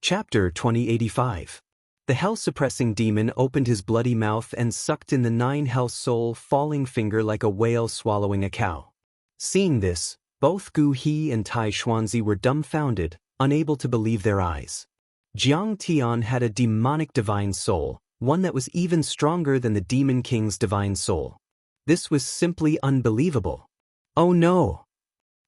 Chapter 2085. The hell-suppressing demon opened his bloody mouth and sucked in the 9 hell soul falling finger like a whale swallowing a cow. Seeing this, both Gu He and Tai Xuanzi were dumbfounded, unable to believe their eyes. Jiang Tian had a demonic divine soul, one that was even stronger than the Demon King's divine soul. This was simply unbelievable. Oh no!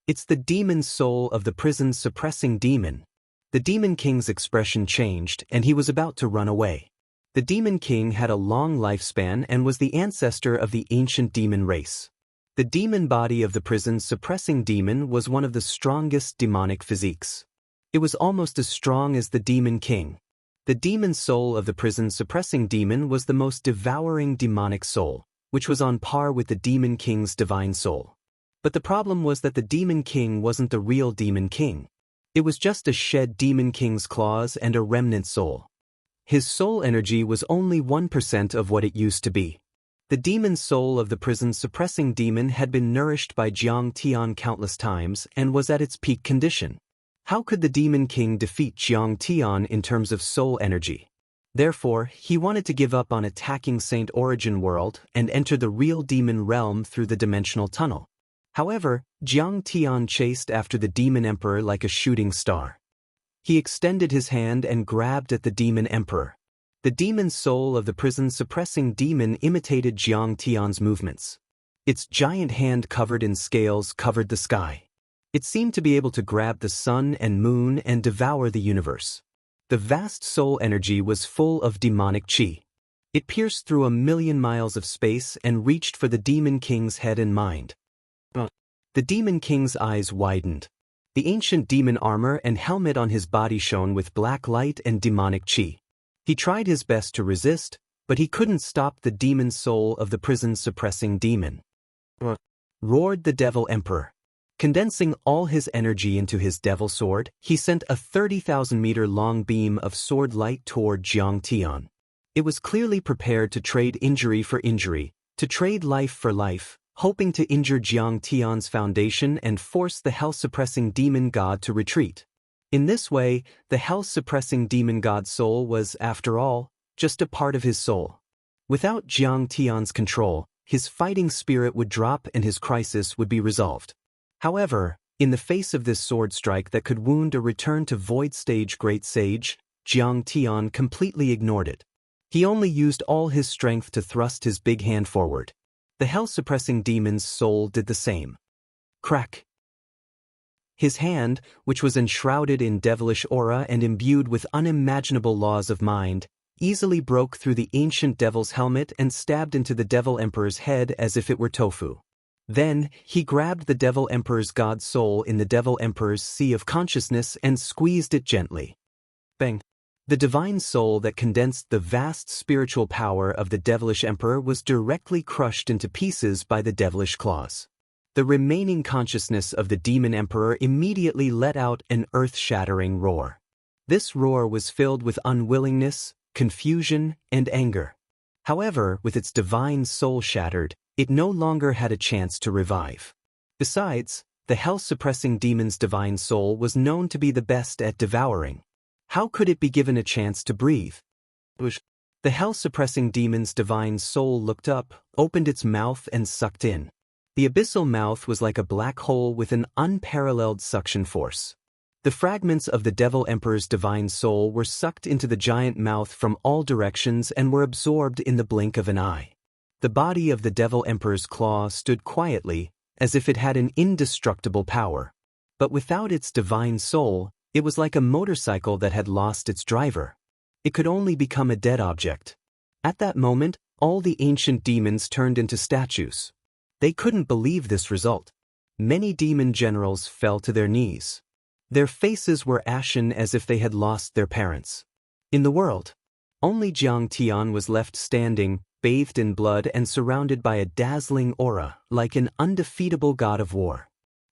It's the demon soul of the prison's suppressing demon. The Demon King's expression changed, and he was about to run away. The Demon King had a long lifespan and was the ancestor of the ancient demon race. The demon body of the prison's suppressing demon was one of the strongest demonic physiques. It was almost as strong as the Demon King. The demon soul of the prison's suppressing demon was the most devouring demonic soul, which was on par with the Demon King's divine soul. But the problem was that the Demon King wasn't the real Demon King. It was just a shed Demon King's claws and a remnant soul. His soul energy was only 1% of what it used to be. The demon soul of the prison's suppressing demon had been nourished by Jiang Tian countless times and was at its peak condition. How could the Demon King defeat Jiang Tian in terms of soul energy? Therefore, he wanted to give up on attacking Saint Origin World and enter the real demon realm through the dimensional tunnel. However, Jiang Tian chased after the Demon Emperor like a shooting star. He extended his hand and grabbed at the Demon Emperor. The demon soul of the prison's suppressing demon imitated Jiang Tian's movements. Its giant hand covered in scales covered the sky. It seemed to be able to grab the sun and moon and devour the universe. The vast soul energy was full of demonic qi. It pierced through 1,000,000 miles of space and reached for the Demon King's head and mind. The Demon King's eyes widened. The ancient demon armor and helmet on his body shone with black light and demonic qi. He tried his best to resist, but he couldn't stop the demon soul of the prison's suppressing demon. Roared the Devil Emperor. Condensing all his energy into his devil sword, he sent a 30,000-meter-long beam of sword light toward Jiang Tian. It was clearly prepared to trade injury for injury, to trade life for life, hoping to injure Jiang Tian's foundation and force the hell-suppressing demon god to retreat. In this way, the hell-suppressing demon god's soul was, after all, just a part of his soul. Without Jiang Tian's control, his fighting spirit would drop and his crisis would be resolved. However, in the face of this sword strike that could wound a return-to-void stage great sage, Jiang Tian completely ignored it. He only used all his strength to thrust his big hand forward. The hell-suppressing demon's soul did the same. Crack! His hand, which was enshrouded in devilish aura and imbued with unimaginable laws of mind, easily broke through the ancient devil's helmet and stabbed into the Devil Emperor's head as if it were tofu. Then, he grabbed the Devil Emperor's god soul in the Devil Emperor's sea of consciousness and squeezed it gently. Bang! The divine soul that condensed the vast spiritual power of the devilish emperor was directly crushed into pieces by the devilish claws. The remaining consciousness of the demon emperor immediately let out an earth-shattering roar. This roar was filled with unwillingness, confusion, and anger. However, with its divine soul shattered, it no longer had a chance to revive. Besides, the hell-suppressing demon's divine soul was known to be the best at devouring. How could it be given a chance to breathe? The hell-suppressing demon's divine soul looked up, opened its mouth and sucked in. The abyssal mouth was like a black hole with an unparalleled suction force. The fragments of the Devil Emperor's divine soul were sucked into the giant mouth from all directions and were absorbed in the blink of an eye. The body of the Devil Emperor's claw stood quietly, as if it had an indestructible power. But without its divine soul, it was like a motorcycle that had lost its driver. It could only become a dead object. At that moment, all the ancient demons turned into statues. They couldn't believe this result. Many demon generals fell to their knees. Their faces were ashen as if they had lost their parents. In the world, only Jiang Tian was left standing, bathed in blood and surrounded by a dazzling aura, like an undefeatable god of war.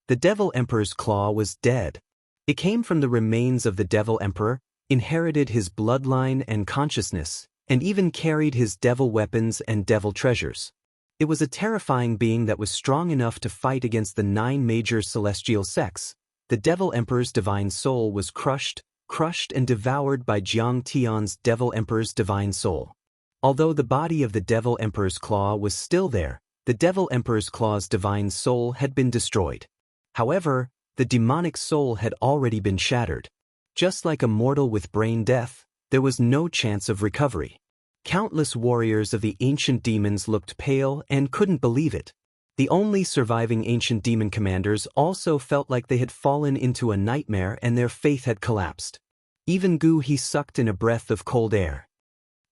The Devil Emperor's claw was dead. It came from the remains of the Devil Emperor, inherited his bloodline and consciousness, and even carried his devil weapons and devil treasures. It was a terrifying being that was strong enough to fight against the 9 major celestial sects. The Devil Emperor's divine soul was crushed, crushed and devoured by Jiang Tian's Devil Emperor's divine soul. Although the body of the Devil Emperor's claw was still there, the Devil Emperor's claw's divine soul had been destroyed. However, the demonic soul had already been shattered. Just like a mortal with brain death, there was no chance of recovery. Countless warriors of the ancient demons looked pale and couldn't believe it. The only surviving ancient demon commanders also felt like they had fallen into a nightmare and their faith had collapsed. Even Gu He sucked in a breath of cold air.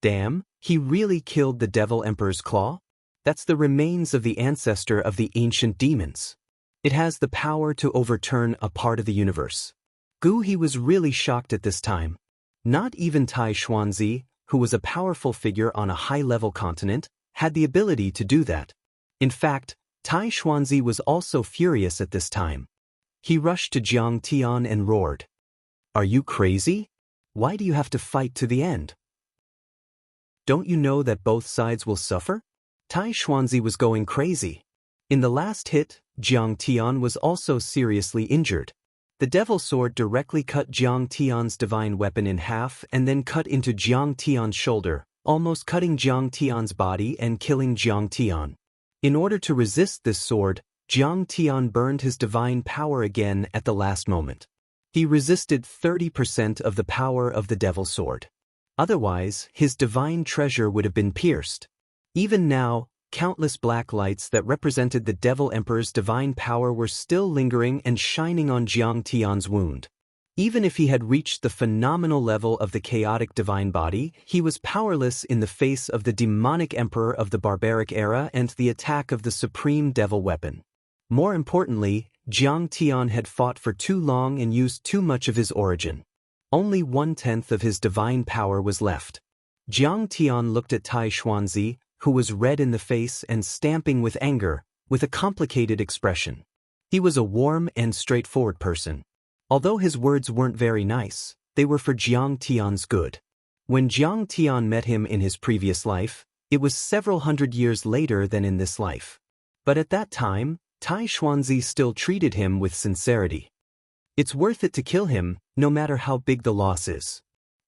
Damn, he really killed the Devil Emperor's claw? That's the remains of the ancestor of the ancient demons. It has the power to overturn a part of the universe. Gu He was really shocked at this time. Not even Tai Xuanzi, who was a powerful figure on a high-level continent, had the ability to do that. In fact, Tai Xuanzi was also furious at this time. He rushed to Jiang Tian and roared, "Are you crazy? Why do you have to fight to the end? Don't you know that both sides will suffer?" Tai Xuanzi was going crazy. In the last hit, Jiang Tian was also seriously injured. The Devil Sword directly cut Jiang Tian's divine weapon in half and then cut into Jiang Tian's shoulder, almost cutting Jiang Tian's body and killing Jiang Tian. In order to resist this sword, Jiang Tian burned his divine power again at the last moment. He resisted 30% of the power of the Devil Sword. Otherwise, his divine treasure would have been pierced. Even now, countless black lights that represented the Devil Emperor's divine power were still lingering and shining on Jiang Tian's wound. Even if he had reached the phenomenal level of the chaotic divine body, he was powerless in the face of the demonic emperor of the barbaric era and the attack of the supreme devil weapon. More importantly, Jiang Tian had fought for too long and used too much of his origin. Only 1/10 of his divine power was left. Jiang Tian looked at Tai Xuanzi, who was red in the face and stamping with anger, with a complicated expression. He was a warm and straightforward person. Although his words weren't very nice, they were for Jiang Tian's good. When Jiang Tian met him in his previous life, it was several hundred years later than in this life. But at that time, Tai Xuanzi still treated him with sincerity. "It's worth it to kill him, no matter how big the loss is,"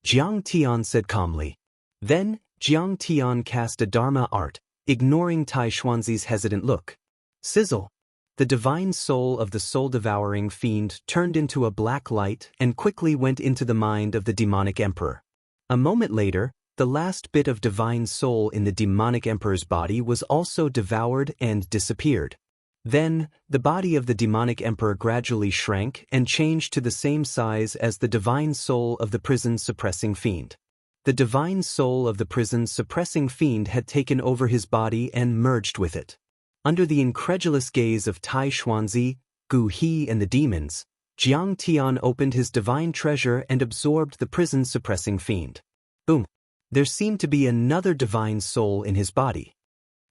Jiang Tian said calmly. Then, Jiang Tian cast a Dharma art, ignoring Tai Xuanzi's hesitant look. Sizzle! The divine soul of the soul-devouring fiend turned into a black light and quickly went into the mind of the demonic emperor. A moment later, the last bit of divine soul in the demonic emperor's body was also devoured and disappeared. Then, the body of the demonic emperor gradually shrank and changed to the same size as the divine soul of the prison-suppressing fiend. The divine soul of the prison-suppressing fiend had taken over his body and merged with it. Under the incredulous gaze of Tai Xuanzi, Gu He and the demons, Jiang Tian opened his divine treasure and absorbed the prison-suppressing fiend. Boom! There seemed to be another divine soul in his body.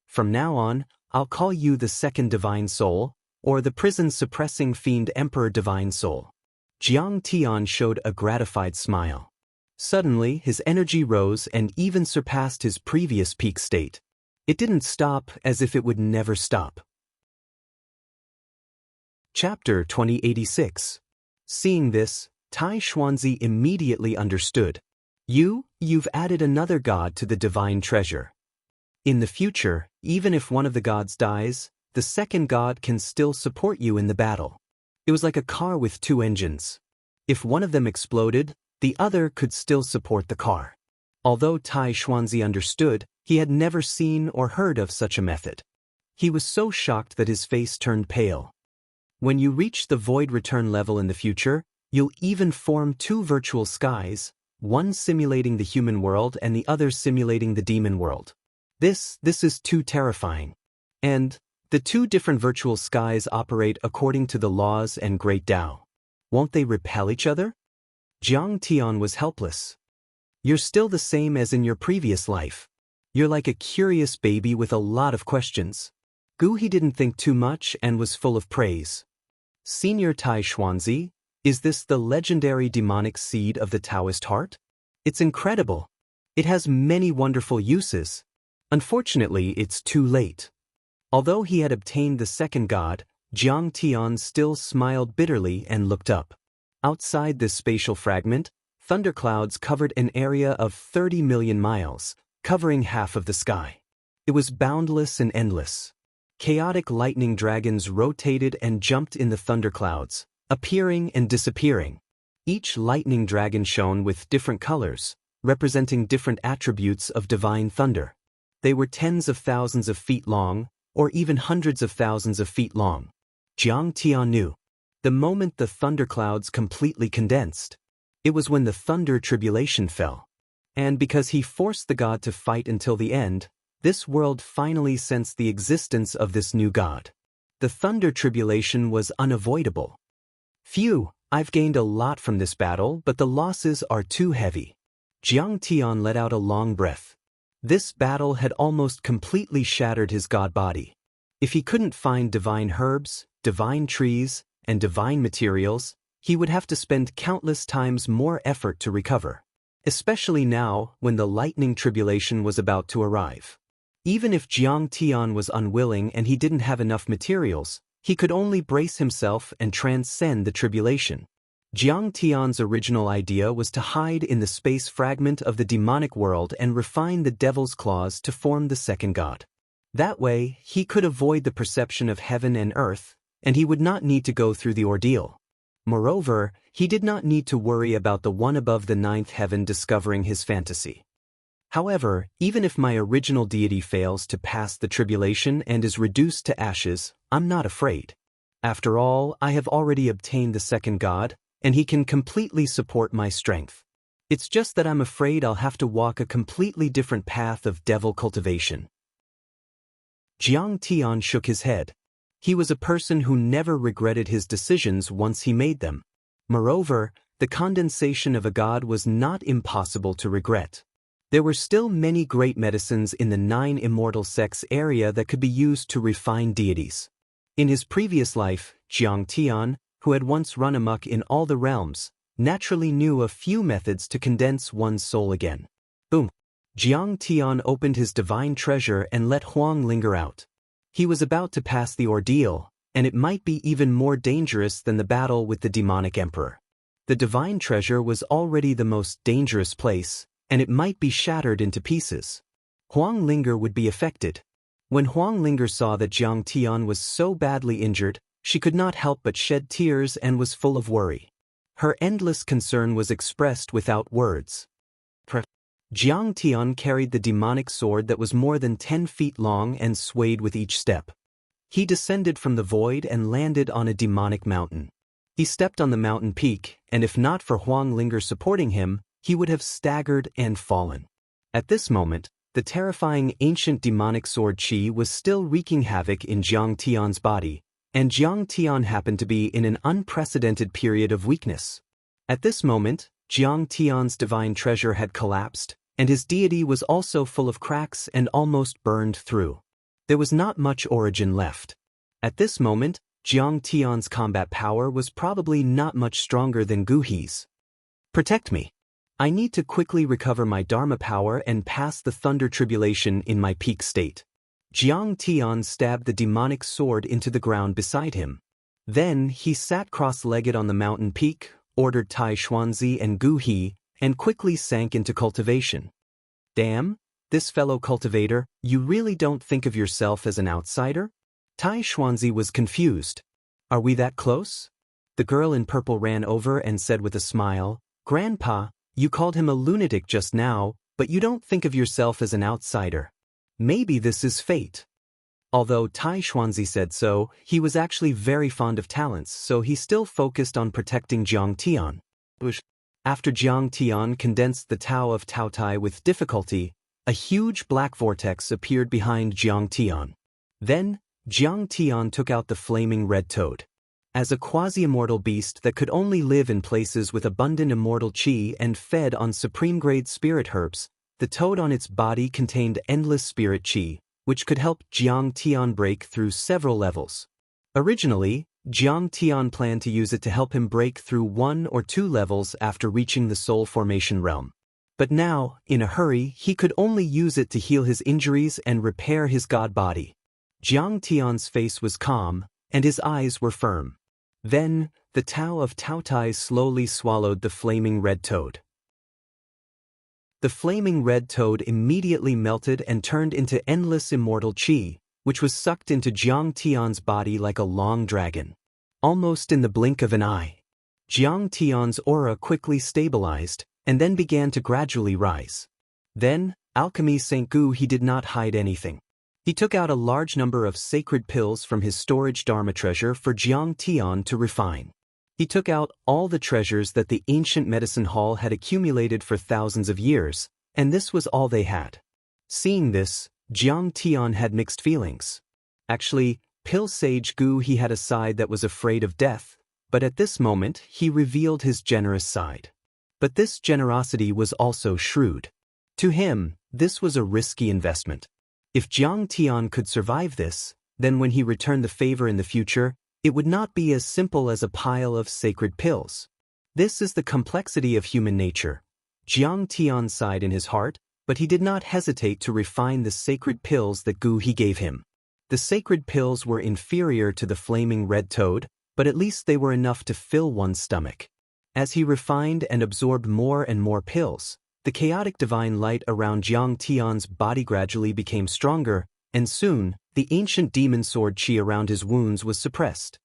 From now on, I'll call you the second divine soul, or the prison-suppressing fiend emperor divine soul. Jiang Tian showed a gratified smile. Suddenly, his energy rose and even surpassed his previous peak state. It didn't stop as if it would never stop. Chapter 2086. Seeing this, Tai Xuanzi immediately understood. You've added another god to the divine treasure. In the future, even if one of the gods dies, the second god can still support you in the battle. It was like a car with two engines. If one of them exploded, the other could still support the car. Although Tai Xuanzi understood, he had never seen or heard of such a method. He was so shocked that his face turned pale. When you reach the void return level in the future, you'll even form two virtual skies, one simulating the human world and the other simulating the demon world. This is too terrifying. And the two different virtual skies operate according to the laws and great Tao. Won't they repel each other? Jiang Tian was helpless. You're still the same as in your previous life. You're like a curious baby with a lot of questions. Gu He didn't think too much and was full of praise. Senior Tai Xuanzi, is this the legendary demonic seed of the Taoist heart? It's incredible. It has many wonderful uses. Unfortunately, it's too late. Although he had obtained the second god, Jiang Tian still smiled bitterly and looked up. Outside this spatial fragment, Thunderclouds covered an area of 30 million miles, covering half of the sky. It was boundless and endless. Chaotic lightning dragons rotated and jumped in the thunderclouds, appearing and disappearing. Each lightning dragon shone with different colors, representing different attributes of divine thunder. They were tens of thousands of feet long, or even hundreds of thousands of feet long. Jiang Tian knew. The moment the thunderclouds completely condensed, it was when the thunder tribulation fell. And because he forced the god to fight until the end, this world finally sensed the existence of this new god. The thunder tribulation was unavoidable. Phew, I've gained a lot from this battle, but the losses are too heavy. Jiang Tian let out a long breath. This battle had almost completely shattered his god body. If he couldn't find divine herbs, divine trees, and divine materials, he would have to spend countless times more effort to recover. Especially now, when the lightning tribulation was about to arrive. Even if Jiang Tian was unwilling and he didn't have enough materials, he could only brace himself and transcend the tribulation. Jiang Tian's original idea was to hide in the space fragment of the demonic world and refine the devil's claws to form the second god. That way, he could avoid the perception of heaven and earth, and he would not need to go through the ordeal. Moreover, he did not need to worry about the one above the ninth heaven discovering his fantasy. However, even if my original deity fails to pass the tribulation and is reduced to ashes, I'm not afraid. After all, I have already obtained the second god, and he can completely support my strength. It's just that I'm afraid I'll have to walk a completely different path of devil cultivation. Jiang Tian shook his head. He was a person who never regretted his decisions once he made them. Moreover, the condensation of a god was not impossible to regret. There were still many great medicines in the 9 immortal sects area that could be used to refine deities. In his previous life, Jiang Tian, who had once run amok in all the realms, naturally knew a few methods to condense one's soul again. Boom! Jiang Tian opened his divine treasure and let Wang Lin out. He was about to pass the ordeal, and it might be even more dangerous than the battle with the demonic emperor. The divine treasure was already the most dangerous place, and it might be shattered into pieces. Wang Lin would be affected. When Wang Lin saw that Jiang Tian was so badly injured, she could not help but shed tears and was full of worry. Her endless concern was expressed without words. Jiang Tian carried the demonic sword that was more than 10 feet long and swayed with each step. He descended from the void and landed on a demonic mountain. He stepped on the mountain peak, and if not for Wang Lin supporting him, he would have staggered and fallen. At this moment, the terrifying ancient demonic sword Qi was still wreaking havoc in Jiang Tian's body, and Jiang Tian happened to be in an unprecedented period of weakness. At this moment, Jiang Tian's divine treasure had collapsed, and his deity was also full of cracks and almost burned through. There was not much origin left. At this moment, Jiang Tian's combat power was probably not much stronger than Gu He's. Protect me. I need to quickly recover my Dharma power and pass the thunder tribulation in my peak state. Jiang Tian stabbed the demonic sword into the ground beside him. Then he sat cross-legged on the mountain peak, ordered Tai Xuanzi and Gu He, and quickly sank into cultivation. Damn, this fellow cultivator, you really don't think of yourself as an outsider? Tai Xuanzi was confused. Are we that close? The girl in purple ran over and said with a smile, Grandpa, you called him a lunatic just now, but you don't think of yourself as an outsider. Maybe this is fate. Although Tai Xuanzi said so, he was actually very fond of talents, so he still focused on protecting Jiang Tian. After Jiang Tian condensed the Tao of Taotai with difficulty, a huge black vortex appeared behind Jiang Tian. Then, Jiang Tian took out the flaming red toad. As a quasi-immortal beast that could only live in places with abundant immortal qi and fed on supreme-grade spirit herbs, the toad on its body contained endless spirit qi, which could help Jiang Tian break through several levels. Originally, Jiang Tian planned to use it to help him break through 1 or 2 levels after reaching the soul formation realm. But now, in a hurry, he could only use it to heal his injuries and repair his god body. Jiang Tian's face was calm, and his eyes were firm. Then, the Tao of Taotai slowly swallowed the flaming red toad. The flaming red toad immediately melted and turned into endless immortal qi, which was sucked into Jiang Tian's body like a long dragon. Almost in the blink of an eye, Jiang Tian's aura quickly stabilized, and then began to gradually rise. Then, Alchemy St. Gu he did not hide anything. He took out a large number of sacred pills from his storage Dharma treasure for Jiang Tian to refine. He took out all the treasures that the ancient medicine hall had accumulated for thousands of years, and this was all they had. Seeing this, Jiang Tian had mixed feelings. Actually, Pill Sage Gu he had a side that was afraid of death, but at this moment he revealed his generous side. But this generosity was also shrewd. To him, this was a risky investment. If Jiang Tian could survive this, then when he returned the favor in the future, it would not be as simple as a pile of sacred pills. This is the complexity of human nature. Jiang Tian sighed in his heart, but he did not hesitate to refine the sacred pills that Gu he gave him. The sacred pills were inferior to the flaming red toad, but at least they were enough to fill one's stomach. As he refined and absorbed more and more pills, the chaotic divine light around Jiang Tian's body gradually became stronger, and soon, the ancient demon sword qi around his wounds was suppressed.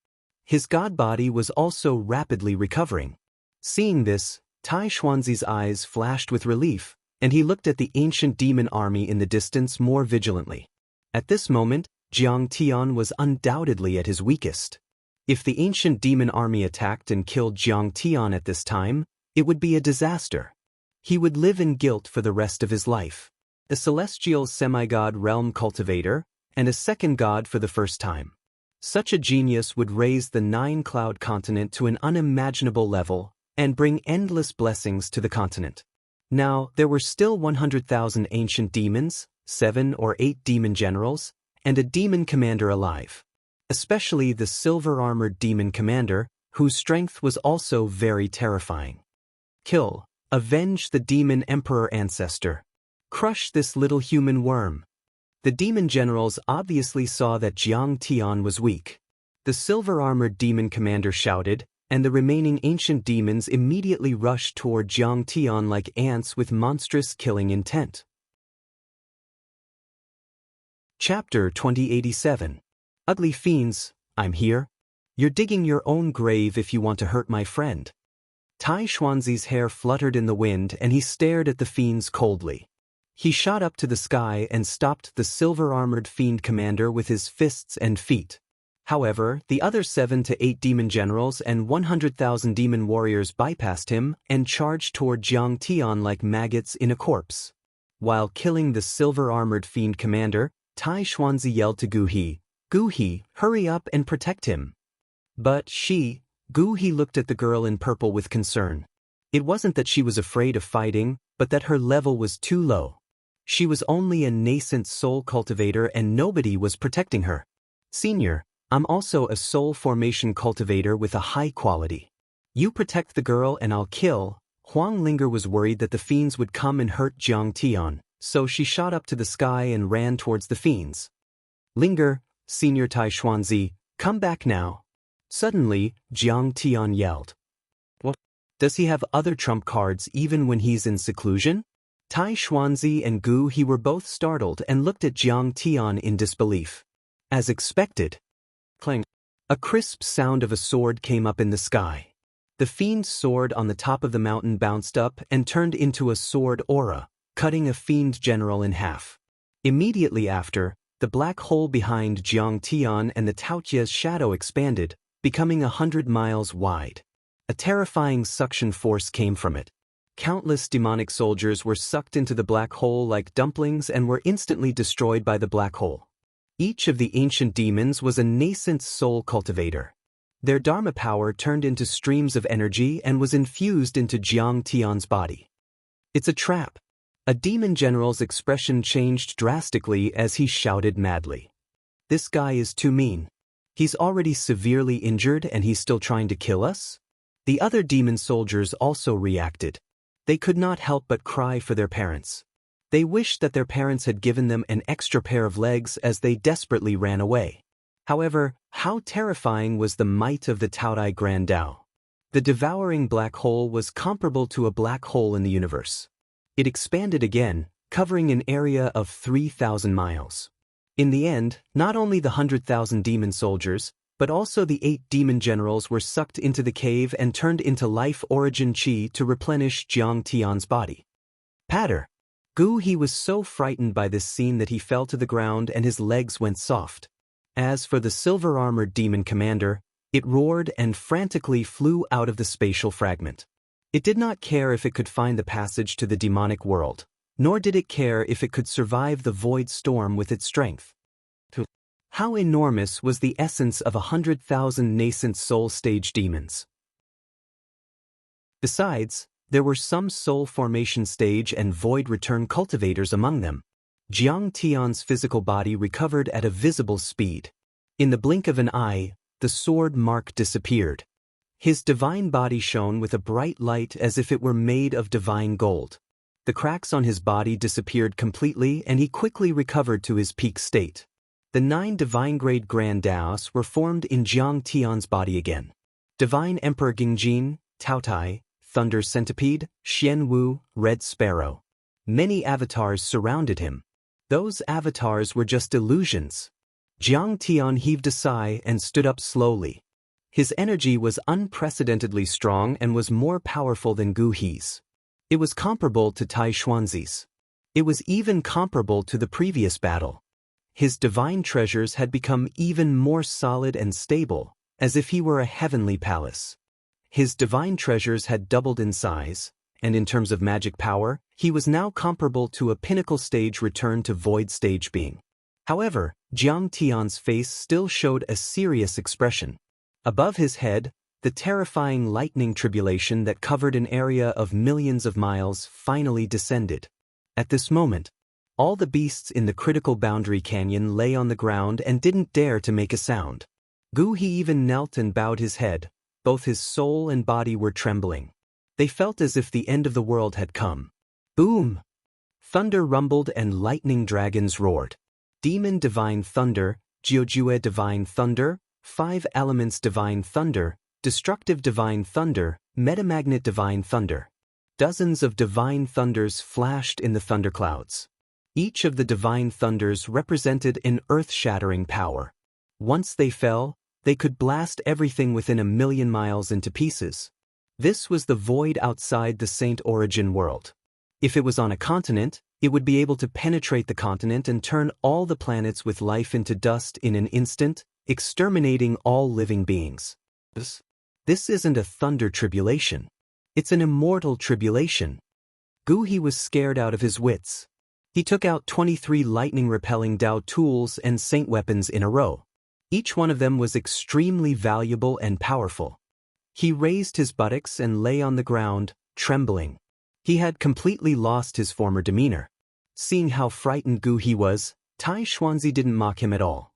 His god body was also rapidly recovering. Seeing this, Tai Xuanzi's eyes flashed with relief, and he looked at the ancient demon army in the distance more vigilantly. At this moment, Jiang Tian was undoubtedly at his weakest. If the ancient demon army attacked and killed Jiang Tian at this time, it would be a disaster. He would live in guilt for the rest of his life. A celestial semigod realm cultivator, and a second god for the first time. Such a genius would raise the nine-cloud continent to an unimaginable level and bring endless blessings to the continent. Now, there were still 100,000 ancient demons, 7 or 8 demon generals, and a demon commander alive. Especially the silver-armored demon commander, whose strength was also very terrifying. Kill. Avenge the demon emperor ancestor. Crush this little human worm. The demon generals obviously saw that Jiang Tian was weak. The silver-armored demon commander shouted, and the remaining ancient demons immediately rushed toward Jiang Tian like ants with monstrous killing intent. Chapter 2087. Ugly fiends, I'm here. You're digging your own grave if you want to hurt my friend. Tai Xuanzi's hair fluttered in the wind and he stared at the fiends coldly. He shot up to the sky and stopped the silver-armored fiend commander with his fists and feet. However, the other 7 to 8 demon generals and 100,000 demon warriors bypassed him and charged toward Jiang Tian like maggots in a corpse. While killing the silver-armored fiend commander, Tai Xuanzi yelled to Gu He, hurry up and protect him. But Gu He looked at the girl in purple with concern. It wasn't that she was afraid of fighting, but that her level was too low. She was only a nascent soul cultivator and nobody was protecting her. Senior, I'm also a soul formation cultivator with a high quality. You protect the girl and I'll kill. Wang Lin was worried that the fiends would come and hurt Jiang Tian, so she shot up to the sky and ran towards the fiends. Linger, Senior Tai Xuanzi, come back now. Suddenly, Jiang Tian yelled. What? Does he have other trump cards even when he's in seclusion? Tai Xuanzi and Gu He were both startled and looked at Jiang Tian in disbelief. As expected. Clang. A crisp sound of a sword came up in the sky. The fiend's sword on the top of the mountain bounced up and turned into a sword aura, cutting a fiend general in half. Immediately after, the black hole behind Jiang Tian and the Taotia's shadow expanded, becoming 100 miles wide. A terrifying suction force came from it. Countless demonic soldiers were sucked into the black hole like dumplings and were instantly destroyed by the black hole. Each of the ancient demons was a nascent soul cultivator. Their dharma power turned into streams of energy and was infused into Jiang Tian's body. It's a trap. A demon general's expression changed drastically as he shouted madly. This guy is too mean. He's already severely injured and he's still trying to kill us? The other demon soldiers also reacted. They could not help but cry for their parents. They wished that their parents had given them an extra pair of legs as they desperately ran away. However, how terrifying was the might of the Taodai Grand Tao? The devouring black hole was comparable to a black hole in the universe. It expanded again, covering an area of 3,000 miles. In the end, not only the 100,000 demon soldiers, but also the 8 demon generals were sucked into the cave and turned into life origin chi to replenish Jiang Tian's body. Patter. Gu He was so frightened by this scene that he fell to the ground and his legs went soft. As for the silver-armored demon commander, it roared and frantically flew out of the spatial fragment. It did not care if it could find the passage to the demonic world, nor did it care if it could survive the void storm with its strength. How enormous was the essence of 100,000 nascent soul stage demons? Besides, there were some soul formation stage and void return cultivators among them. Jiang Tian's physical body recovered at a visible speed. In the blink of an eye, the sword mark disappeared. His divine body shone with a bright light as if it were made of divine gold. The cracks on his body disappeared completely and he quickly recovered to his peak state. The 9 divine-grade Grand Daoists were formed in Jiang Tian's body again. Divine Emperor Gingjin, Taotai, Thunder Centipede, Xian Wu, Red Sparrow. Many avatars surrounded him. Those avatars were just illusions. Jiang Tian heaved a sigh and stood up slowly. His energy was unprecedentedly strong and was more powerful than Gu He's. It was comparable to Tai Xuanzi's. It was even comparable to the previous battle. His divine treasures had become even more solid and stable, as if he were a heavenly palace. His divine treasures had doubled in size, and in terms of magic power, he was now comparable to a pinnacle stage returned to void stage being. However, Jiang Tian's face still showed a serious expression. Above his head, the terrifying lightning tribulation that covered an area of millions of miles finally descended. At this moment, all the beasts in the critical boundary canyon lay on the ground and didn't dare to make a sound. Gu He even knelt and bowed his head. Both his soul and body were trembling. They felt as if the end of the world had come. Boom! Thunder rumbled and lightning dragons roared. Demon Divine Thunder, Jiujue Divine Thunder, 5 Elements Divine Thunder, Destructive Divine Thunder, Metamagnet Divine Thunder. Dozens of divine thunders flashed in the thunderclouds. Each of the divine thunders represented an earth-shattering power. Once they fell, they could blast everything within 1,000,000 miles into pieces. This was the void outside the Saint Origin world. If it was on a continent, it would be able to penetrate the continent and turn all the planets with life into dust in an instant, exterminating all living beings. This isn't a thunder tribulation. It's an immortal tribulation. Gu He was scared out of his wits. He took out 23 lightning-repelling Dao tools and saint weapons in a row. Each one of them was extremely valuable and powerful. He raised his buttocks and lay on the ground, trembling. He had completely lost his former demeanor. Seeing how frightened Gu He was, Tai Xuanzi didn't mock him at all.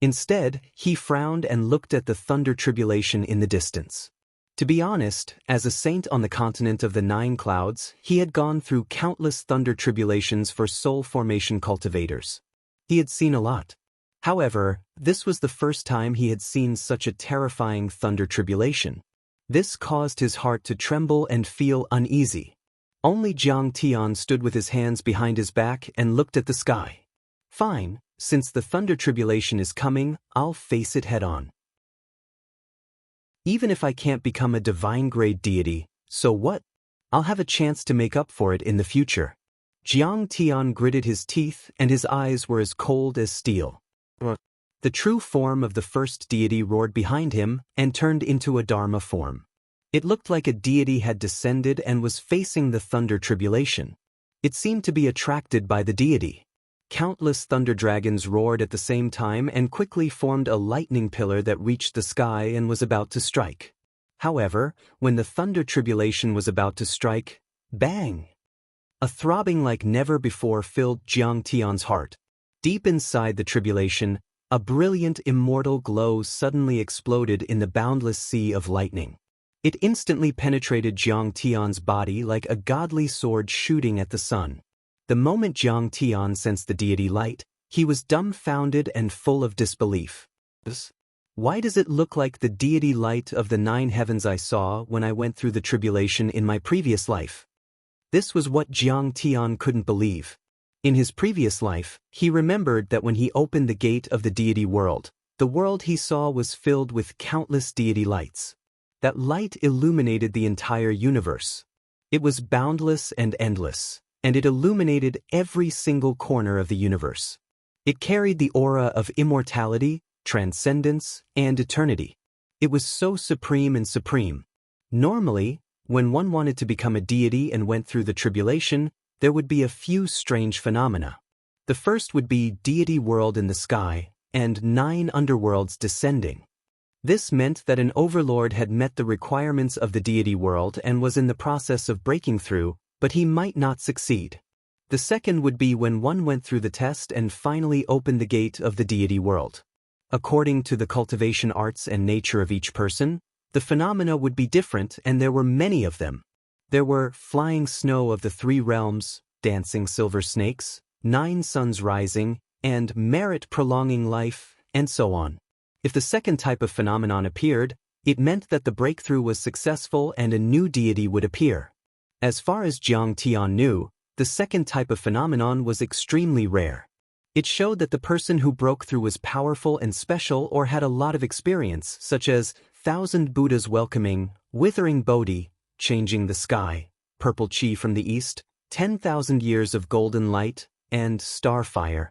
Instead, he frowned and looked at the thunder tribulation in the distance. To be honest, as a saint on the continent of the 9 clouds, he had gone through countless thunder tribulations for soul formation cultivators. He had seen a lot. However, this was the first time he had seen such a terrifying thunder tribulation. This caused his heart to tremble and feel uneasy. Only Jiang Tian stood with his hands behind his back and looked at the sky. Fine, since the thunder tribulation is coming, I'll face it head-on. Even if I can't become a divine-grade deity, so what? I'll have a chance to make up for it in the future. Jiang Tian gritted his teeth and his eyes were as cold as steel. The true form of the first deity roared behind him and turned into a Dharma form. It looked like a deity had descended and was facing the thunder tribulation. It seemed to be attracted by the deity. Countless thunder dragons roared at the same time and quickly formed a lightning pillar that reached the sky and was about to strike. However, when the thunder tribulation was about to strike, bang! A throbbing like never before filled Jiang Tian's heart. Deep inside the tribulation, a brilliant immortal glow suddenly exploded in the boundless sea of lightning. It instantly penetrated Jiang Tian's body like a godly sword shooting at the sun. The moment Jiang Tian sensed the deity light, he was dumbfounded and full of disbelief. Why does it look like the deity light of the 9 heavens I saw when I went through the tribulation in my previous life? This was what Jiang Tian couldn't believe. In his previous life, he remembered that when he opened the gate of the deity world, the world he saw was filled with countless deity lights. That light illuminated the entire universe. It was boundless and endless, and it illuminated every single corner of the universe. It carried the aura of immortality, transcendence, and eternity. It was so supreme and supreme. Normally, when one wanted to become a deity and went through the tribulation, there would be a few strange phenomena. The first would be deity world in the sky, and 9 underworlds descending. This meant that an overlord had met the requirements of the deity world and was in the process of breaking through, but he might not succeed. The second would be when one went through the test and finally opened the gate of the deity world. According to the cultivation arts and nature of each person, the phenomena would be different, and there were many of them. There were flying snow of the 3 realms, dancing silver snakes, 9 suns rising, and merit prolonging life, and so on. If the second type of phenomenon appeared, it meant that the breakthrough was successful and a new deity would appear. As far as Jiang Tian knew, the second type of phenomenon was extremely rare. It showed that the person who broke through was powerful and special or had a lot of experience, such as 1,000 Buddhas welcoming, withering Bodhi, changing the sky, purple chi from the east, 10,000 years of golden light, and starfire.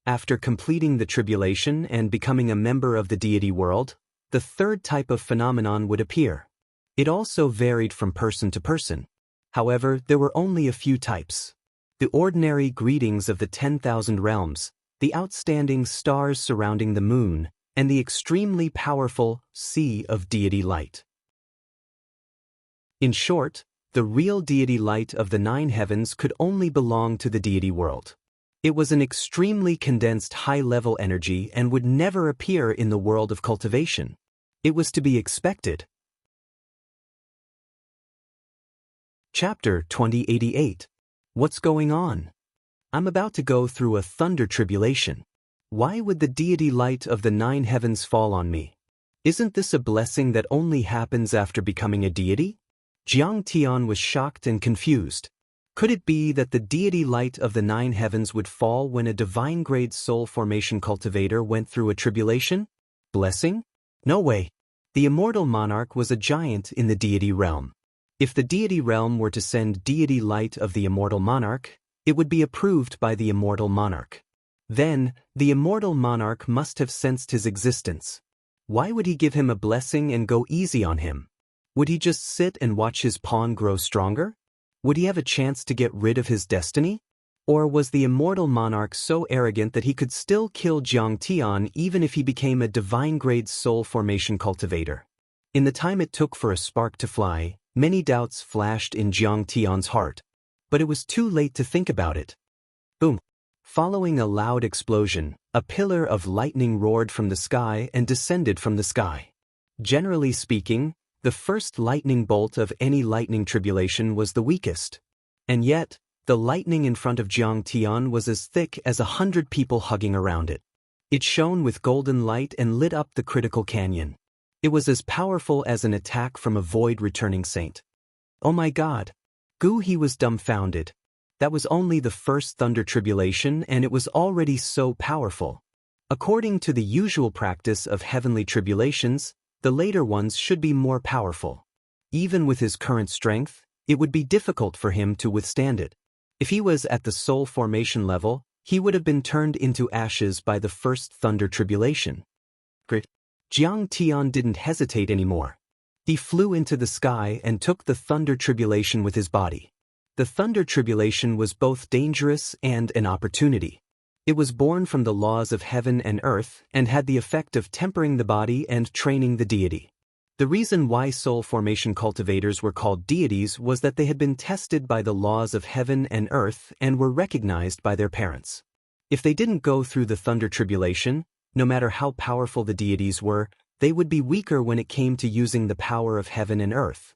After completing the tribulation and becoming a member of the deity world, the third type of phenomenon would appear. It also varied from person to person. However, there were only a few types. The ordinary greetings of the 10,000 realms, the outstanding stars surrounding the moon, and the extremely powerful sea of deity light. In short, the real deity light of the 9 heavens could only belong to the deity world. It was an extremely condensed high-level energy and would never appear in the world of cultivation. It was to be expected. Chapter 2088. What's going on? I'm about to go through a thunder tribulation. Why would the deity light of the 9 heavens fall on me? Isn't this a blessing that only happens after becoming a deity? Jiang Tian was shocked and confused. Could it be that the deity light of the 9 heavens would fall when a divine-grade soul formation cultivator went through a tribulation? Blessing? No way. The immortal monarch was a giant in the deity realm. If the deity realm were to send deity light of the immortal monarch, it would be approved by the immortal monarch. Then, the immortal monarch must have sensed his existence. Why would he give him a blessing and go easy on him? Would he just sit and watch his pawn grow stronger? Would he have a chance to get rid of his destiny? Or was the immortal monarch so arrogant that he could still kill Jiang Tian even if he became a divine-grade soul formation cultivator? In the time it took for a spark to fly, many doubts flashed in Jiang Tian's heart. But it was too late to think about it. Boom! Following a loud explosion, a pillar of lightning roared from the sky and descended from the sky. Generally speaking, the first lightning bolt of any lightning tribulation was the weakest. And yet, the lightning in front of Jiang Tian was as thick as 100 people hugging around it. It shone with golden light and lit up the critical canyon. It was as powerful as an attack from a void-returning saint. Oh my God! He was dumbfounded. That was only the first thunder tribulation, and it was already so powerful. According to the usual practice of heavenly tribulations, the later ones should be more powerful. Even with his current strength, it would be difficult for him to withstand it. If he was at the soul formation level, he would have been turned into ashes by the first thunder tribulation. Jiang Tian didn't hesitate anymore. He flew into the sky and took the thunder tribulation with his body. The thunder tribulation was both dangerous and an opportunity. It was born from the laws of heaven and earth and had the effect of tempering the body and training the deity. The reason why soul formation cultivators were called deities was that they had been tested by the laws of heaven and earth and were recognized by their parents. If they didn't go through the thunder tribulation, no matter how powerful the deities were, they would be weaker when it came to using the power of heaven and earth.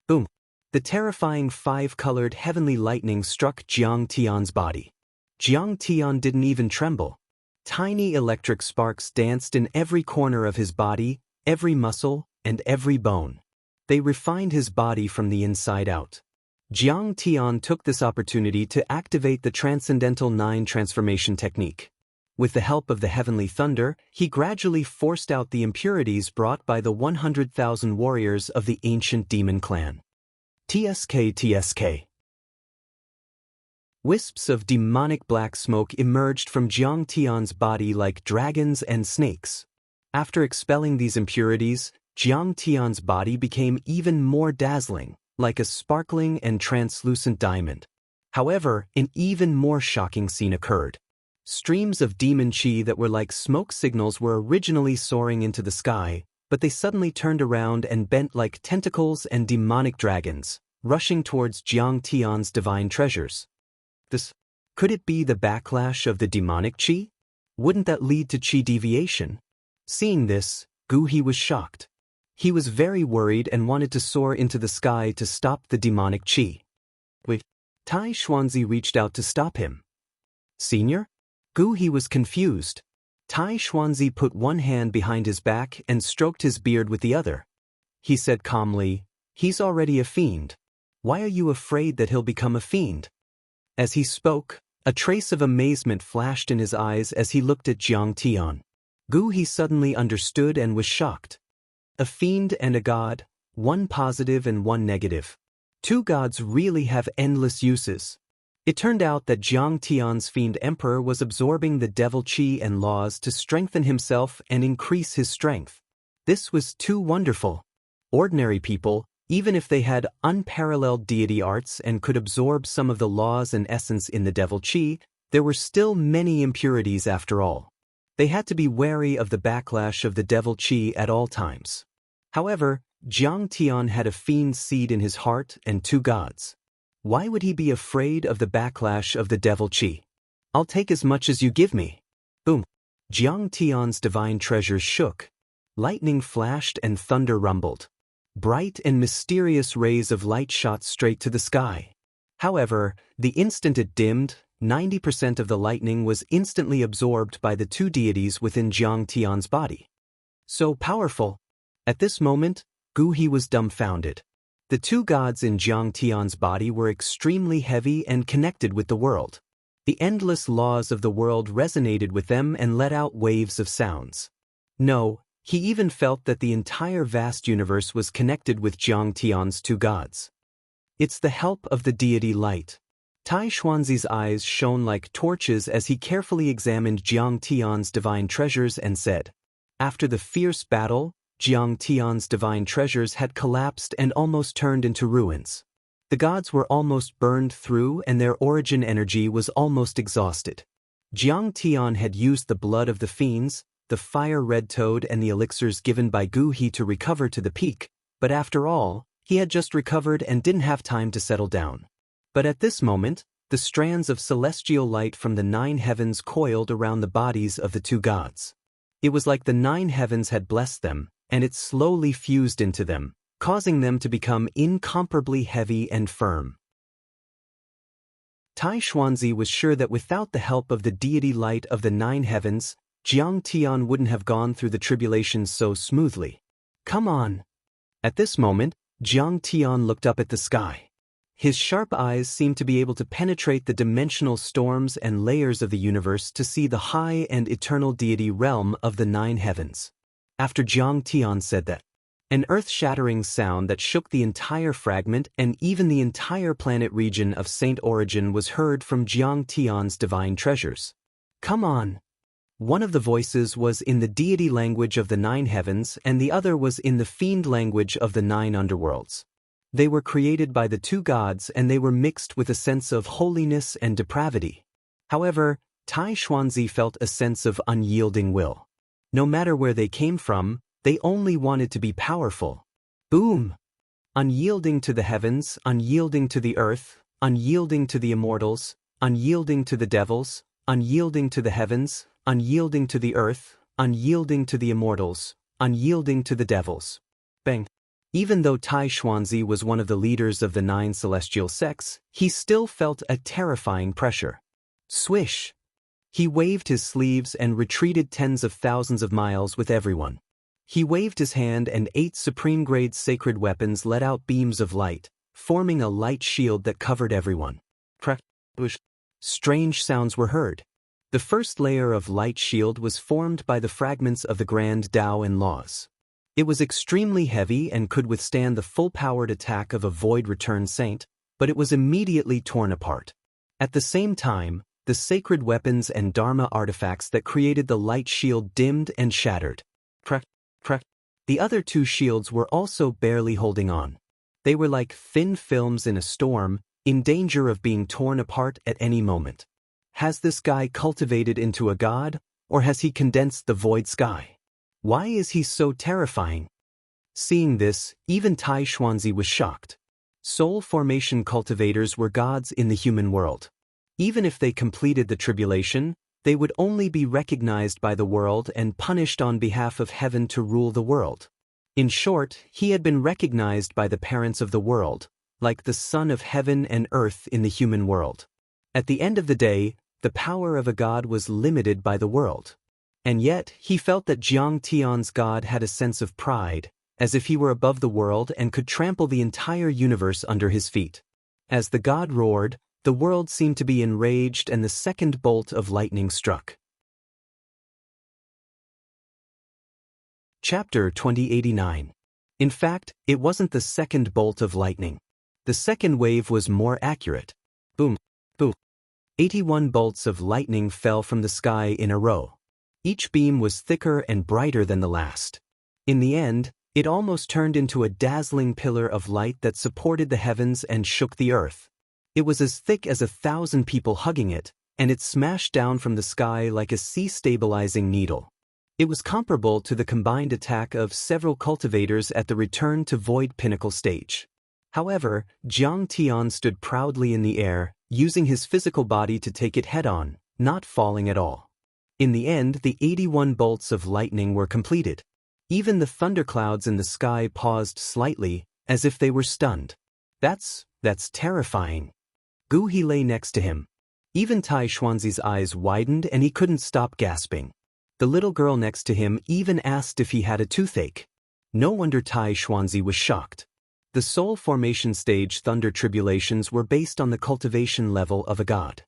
Boom! The terrifying 5-colored heavenly lightning struck Jiang Tian's body. Jiang Tian didn't even tremble. Tiny electric sparks danced in every corner of his body, every muscle, and every bone. They refined his body from the inside out. Jiang Tian took this opportunity to activate the Transcendental 9 transformation technique. With the help of the heavenly thunder, he gradually forced out the impurities brought by the 100,000 warriors of the ancient demon clan. TSK. Wisps of demonic black smoke emerged from Jiang Tian's body like dragons and snakes. After expelling these impurities, Jiang Tian's body became even more dazzling, like a sparkling and translucent diamond. However, an even more shocking scene occurred. Streams of demon chi that were like smoke signals were originally soaring into the sky, but they suddenly turned around and bent like tentacles and demonic dragons, rushing towards Jiang Tian's divine treasures. Could it be the backlash of the demonic chi? Wouldn't that lead to chi deviation? Seeing this, Gu He was shocked. He was very worried and wanted to soar into the sky to stop the demonic chi. Wait, Tai Xuanzi reached out to stop him. Senior? Gu He was confused. Tai Xuanzi put one hand behind his back and stroked his beard with the other. He said calmly, "He's already a fiend. Why are you afraid that he'll become a fiend?" As he spoke, a trace of amazement flashed in his eyes as he looked at Jiang Tian. Gu He suddenly understood and was shocked. A fiend and a god, one positive and one negative. Two gods really have endless uses. It turned out that Jiang Tian's fiend emperor was absorbing the devil chi and laws to strengthen himself and increase his strength. This was too wonderful. Ordinary people, even if they had unparalleled deity arts and could absorb some of the laws and essence in the devil chi, there were still many impurities after all. They had to be wary of the backlash of the devil chi at all times. However, Jiang Tian had a fiend seed in his heart and two gods. Why would he be afraid of the backlash of the devil chi? I'll take as much as you give me. Boom. Jiang Tian's divine treasures shook. Lightning flashed and thunder rumbled. Bright and mysterious rays of light shot straight to the sky. However, the instant it dimmed, 90% of the lightning was instantly absorbed by the two deities within Jiang Tian's body. So powerful. At this moment, Gu He was dumbfounded. The two gods in Jiang Tian's body were extremely heavy and connected with the world. The endless laws of the world resonated with them and let out waves of sounds. No, he even felt that the entire vast universe was connected with Jiang Tian's two gods. It's the help of the deity light. Tai Xuanzi's eyes shone like torches as he carefully examined Jiang Tian's divine treasures and said, "After the fierce battle, Jiang Tian's divine treasures had collapsed and almost turned into ruins. The gods were almost burned through and their origin energy was almost exhausted. Jiang Tian had used the blood of the fiends, the fire-red toad and the elixirs given by Gu He to recover to the peak, but after all, he had just recovered and didn't have time to settle down. But at this moment, the strands of celestial light from the 9 heavens coiled around the bodies of the two gods. It was like the 9 heavens had blessed them, and it slowly fused into them, causing them to become incomparably heavy and firm. Tai Xuanzi was sure that without the help of the deity light of the 9 heavens, Jiang Tian wouldn't have gone through the tribulations so smoothly. Come on! At this moment, Jiang Tian looked up at the sky. His sharp eyes seemed to be able to penetrate the dimensional storms and layers of the universe to see the high and eternal deity realm of the 9 heavens. After Jiang Tian said that, an earth-shattering sound that shook the entire fragment and even the entire planet region of Saint Origin was heard from Jiang Tian's divine treasures. Come on! One of the voices was in the deity language of the 9 heavens and the other was in the fiend language of the 9 underworlds. They were created by the two gods and they were mixed with a sense of holiness and depravity. However, Tai Xuanzi felt a sense of unyielding will. No matter where they came from, they only wanted to be powerful. Boom! Unyielding to the heavens, unyielding to the earth, unyielding to the immortals, unyielding to the devils, unyielding to the heavens, unyielding to the earth, unyielding to the immortals, unyielding to the devils. Bang! Even though Tai Xuanzi was one of the leaders of the 9 celestial sects, he still felt a terrifying pressure. Swish! He waved his sleeves and retreated tens of thousands of miles with everyone. He waved his hand and 8 supreme-grade sacred weapons let out beams of light, forming a light shield that covered everyone. Strange sounds were heard. The first layer of light shield was formed by the fragments of the grand Tao and laws. It was extremely heavy and could withstand the full-powered attack of a void return saint, but it was immediately torn apart. At the same time, the sacred weapons and dharma artifacts that created the light shield dimmed and shattered. The other two shields were also barely holding on. They were like thin films in a storm, in danger of being torn apart at any moment. Has this guy cultivated into a god, or has he condensed the void sky? Why is he so terrifying? Seeing this, even Tai Xuanzi was shocked. Soul formation cultivators were gods in the human world. Even if they completed the tribulation, they would only be recognized by the world and punished on behalf of heaven to rule the world. In short, he had been recognized by the parents of the world, like the son of heaven and earth in the human world. At the end of the day, the power of a god was limited by the world. And yet, he felt that Jiang Tian's god had a sense of pride, as if he were above the world and could trample the entire universe under his feet. As the god roared, the world seemed to be enraged and the second bolt of lightning struck. Chapter 2089. In fact, it wasn't the second bolt of lightning. The second wave was more accurate. Boom, boom. 81 bolts of lightning fell from the sky in a row. Each beam was thicker and brighter than the last. In the end, it almost turned into a dazzling pillar of light that supported the heavens and shook the earth. It was as thick as 1,000 people hugging it, and it smashed down from the sky like a sea-stabilizing needle. It was comparable to the combined attack of several cultivators at the return to Void Pinnacle stage. However, Jiang Tian stood proudly in the air, using his physical body to take it head-on, not falling at all. In the end, the 81 bolts of lightning were completed. Even the thunderclouds in the sky paused slightly, as if they were stunned. That's terrifying. Gu He lay next to him. Even Tai Xuanzi's eyes widened and he couldn't stop gasping. The little girl next to him even asked if he had a toothache. No wonder Tai Xuanzi was shocked. The soul formation stage thunder tribulations were based on the cultivation level of a god.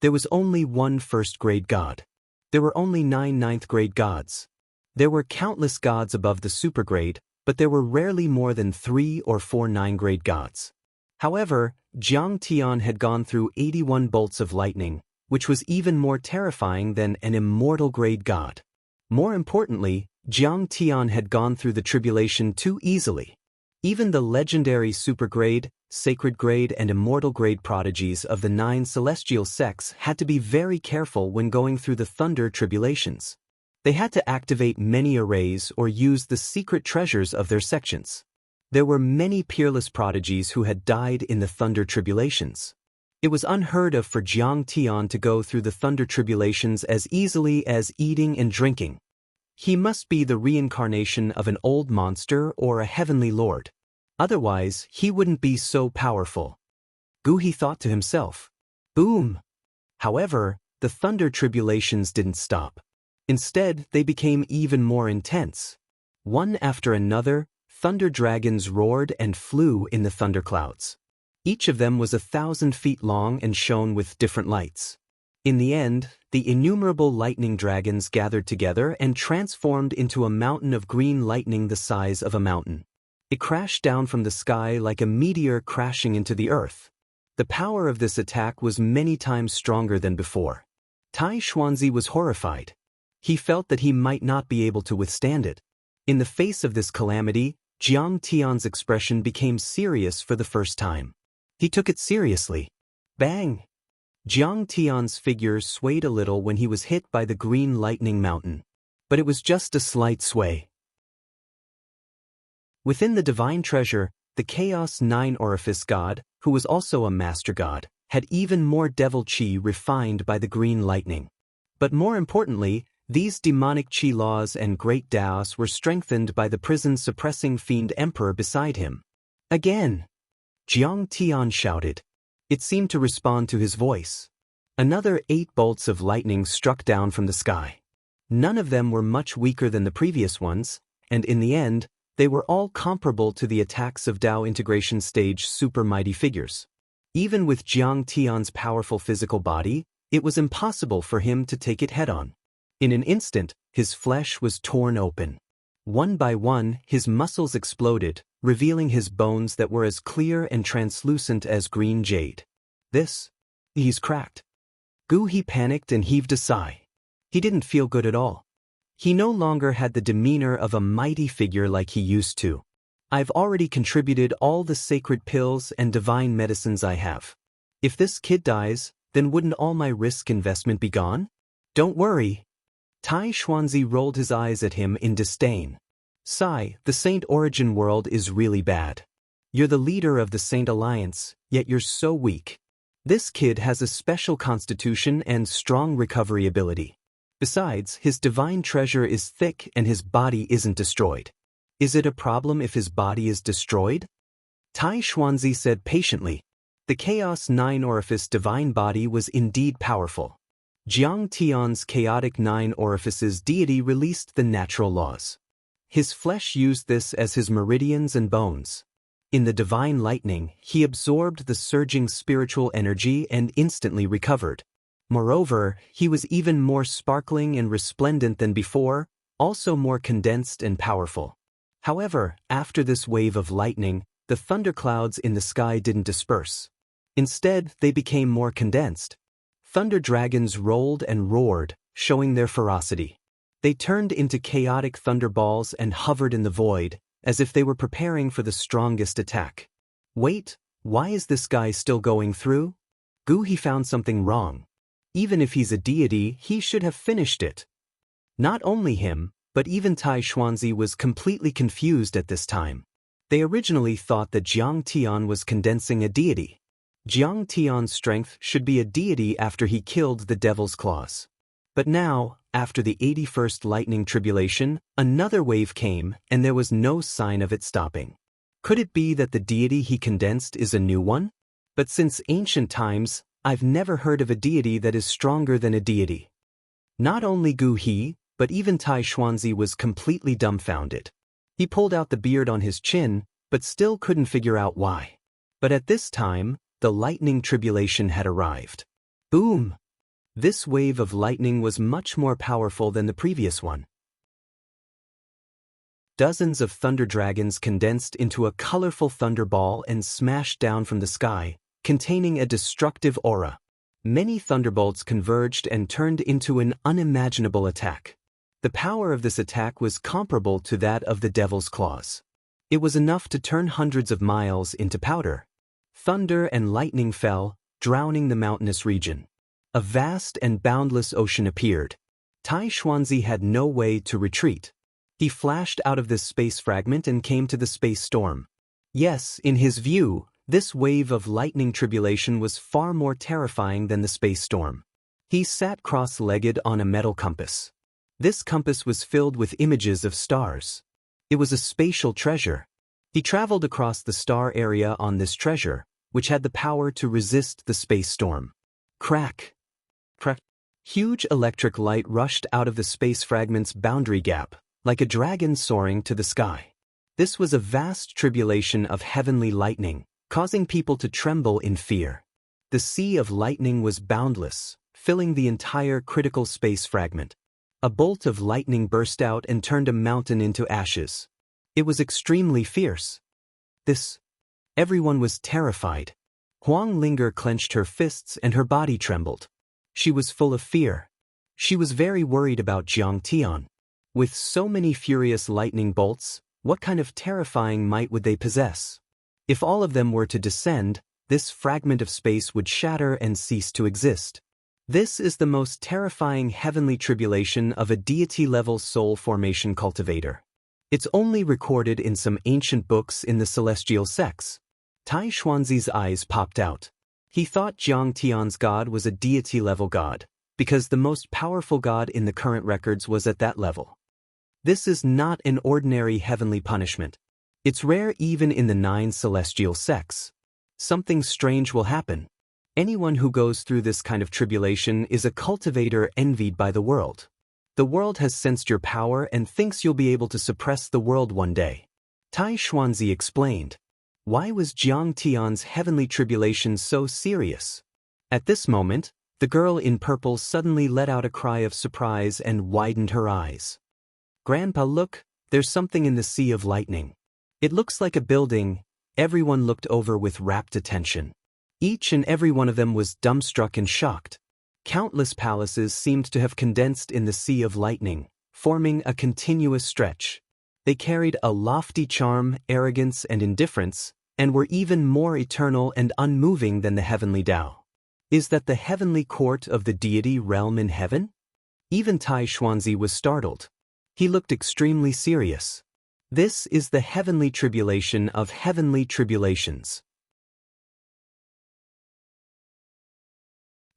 There was only one first-grade god. There were only 9 ninth-grade gods. There were countless gods above the supergrade, but there were rarely more than 3 or 4 9-grade gods. However, Jiang Tian had gone through 81 bolts of lightning, which was even more terrifying than an immortal-grade god. More importantly, Jiang Tian had gone through the tribulation too easily. Even the legendary supergrade, sacred grade and immortal grade prodigies of the 9 celestial sects had to be very careful when going through the thunder tribulations. They had to activate many arrays or use the secret treasures of their sections. There were many peerless prodigies who had died in the thunder tribulations. It was unheard of for Jiang Tian to go through the thunder tribulations as easily as eating and drinking. He must be the reincarnation of an old monster or a heavenly lord. Otherwise, he wouldn't be so powerful. Gu He thought to himself. Boom! However, the thunder tribulations didn't stop. Instead, they became even more intense. One after another, thunder dragons roared and flew in the thunderclouds. Each of them was 1,000 feet long and shone with different lights. In the end, the innumerable lightning dragons gathered together and transformed into a mountain of green lightning the size of a mountain. It crashed down from the sky like a meteor crashing into the earth. The power of this attack was many times stronger than before. Tai Xuanzi was horrified. He felt that he might not be able to withstand it. In the face of this calamity, Jiang Tian's expression became serious for the first time. He took it seriously. Bang! Jiang Tian's figure swayed a little when he was hit by the green lightning mountain. But it was just a slight sway. Within the divine treasure, the Chaos 9 Orifice god, who was also a master god, had even more devil chi refined by the green lightning. But more importantly, these demonic chi laws and great Daoists were strengthened by the prison-suppressing fiend emperor beside him. Again! Jiang Tian shouted. It seemed to respond to his voice. Another 8 bolts of lightning struck down from the sky. None of them were much weaker than the previous ones, and in the end, They were all comparable to the attacks of Dao integration stage super mighty figures. Even with Jiang Tian's powerful physical body, it was impossible for him to take it head-on. In an instant, his flesh was torn open. One by one, his muscles exploded, revealing his bones that were as clear and translucent as green jade. He's cracked. Gu He panicked and heaved a sigh. He didn't feel good at all. He no longer had the demeanor of a mighty figure like he used to. I've already contributed all the sacred pills and divine medicines I have. If this kid dies, then wouldn't all my risk investment be gone? Don't worry. Tai Xuanzi rolled his eyes at him in disdain. Sigh, the Saint Origin world is really bad. You're the leader of the Saint Alliance, yet you're so weak. This kid has a special constitution and strong recovery ability. Besides, his divine treasure is thick and his body isn't destroyed. Is it a problem if his body is destroyed? Tai Xuanzi said patiently. The Chaos 9 Orifice divine body was indeed powerful. Jiang Tian's chaotic 9 orifices deity released the natural laws. His flesh used this as his meridians and bones. In the divine lightning, he absorbed the surging spiritual energy and instantly recovered. Moreover, he was even more sparkling and resplendent than before, also more condensed and powerful. However, after this wave of lightning, the thunderclouds in the sky didn't disperse. Instead, they became more condensed. Thunder dragons rolled and roared, showing their ferocity. They turned into chaotic thunderballs and hovered in the void, as if they were preparing for the strongest attack. Wait, why is this guy still going through? Gu He found something wrong. Even if he's a deity, he should have finished it. Not only him, but even Tai Xuanzi was completely confused at this time. They originally thought that Jiang Tian was condensing a deity. Jiang Tian's strength should be a deity after he killed the Devil's Claws. But now, after the 81st lightning tribulation, another wave came and there was no sign of it stopping. Could it be that the deity he condensed is a new one? But since ancient times, I've never heard of a deity that is stronger than a deity. Not only Gu He, but even Tai Xuanzi was completely dumbfounded. He pulled out the beard on his chin, but still couldn't figure out why. But at this time, the lightning tribulation had arrived. Boom! This wave of lightning was much more powerful than the previous one. Dozens of thunder dragons condensed into a colorful thunderball and smashed down from the sky, containing a destructive aura. Many thunderbolts converged and turned into an unimaginable attack. The power of this attack was comparable to that of the Devil's Claws. It was enough to turn hundreds of miles into powder. Thunder and lightning fell, drowning the mountainous region. A vast and boundless ocean appeared. Tai Xuanzi had no way to retreat. He flashed out of this space fragment and came to the space storm. Yes, in his view, this wave of lightning tribulation was far more terrifying than the space storm. He sat cross-legged on a metal compass. This compass was filled with images of stars. It was a spatial treasure. He traveled across the star area on this treasure, which had the power to resist the space storm. Crack! Crack! Huge electric light rushed out of the space fragment's boundary gap, like a dragon soaring to the sky. This was a vast tribulation of heavenly lightning, causing people to tremble in fear. The sea of lightning was boundless, filling the entire critical space fragment. A bolt of lightning burst out and turned a mountain into ashes. It was extremely fierce. Everyone was terrified. Wang Lin clenched her fists and her body trembled. She was full of fear. She was very worried about Jiang Tian. With so many furious lightning bolts, what kind of terrifying might would they possess? If all of them were to descend, this fragment of space would shatter and cease to exist. This is the most terrifying heavenly tribulation of a deity-level soul formation cultivator. It's only recorded in some ancient books in the celestial sects. Tai Xuanzi's eyes popped out. He thought Jiang Tian's god was a deity-level god, because the most powerful god in the current records was at that level. This is not an ordinary heavenly punishment. It's rare even in the 9 celestial sects. Something strange will happen. Anyone who goes through this kind of tribulation is a cultivator envied by the world. The world has sensed your power and thinks you'll be able to suppress the world one day. Tai Xuanzi explained. Why was Jiang Tian's heavenly tribulation so serious? At this moment, the girl in purple suddenly let out a cry of surprise and widened her eyes. Grandpa, look, there's something in the sea of lightning. It looks like a building. Everyone looked over with rapt attention. Each and every one of them was dumbstruck and shocked. Countless palaces seemed to have condensed in the sea of lightning, forming a continuous stretch. They carried a lofty charm, arrogance, and indifference, and were even more eternal and unmoving than the heavenly Tao. Is that the heavenly court of the deity realm in heaven? Even Tai Xuanzi was startled. He looked extremely serious. This is the heavenly tribulation of heavenly tribulations.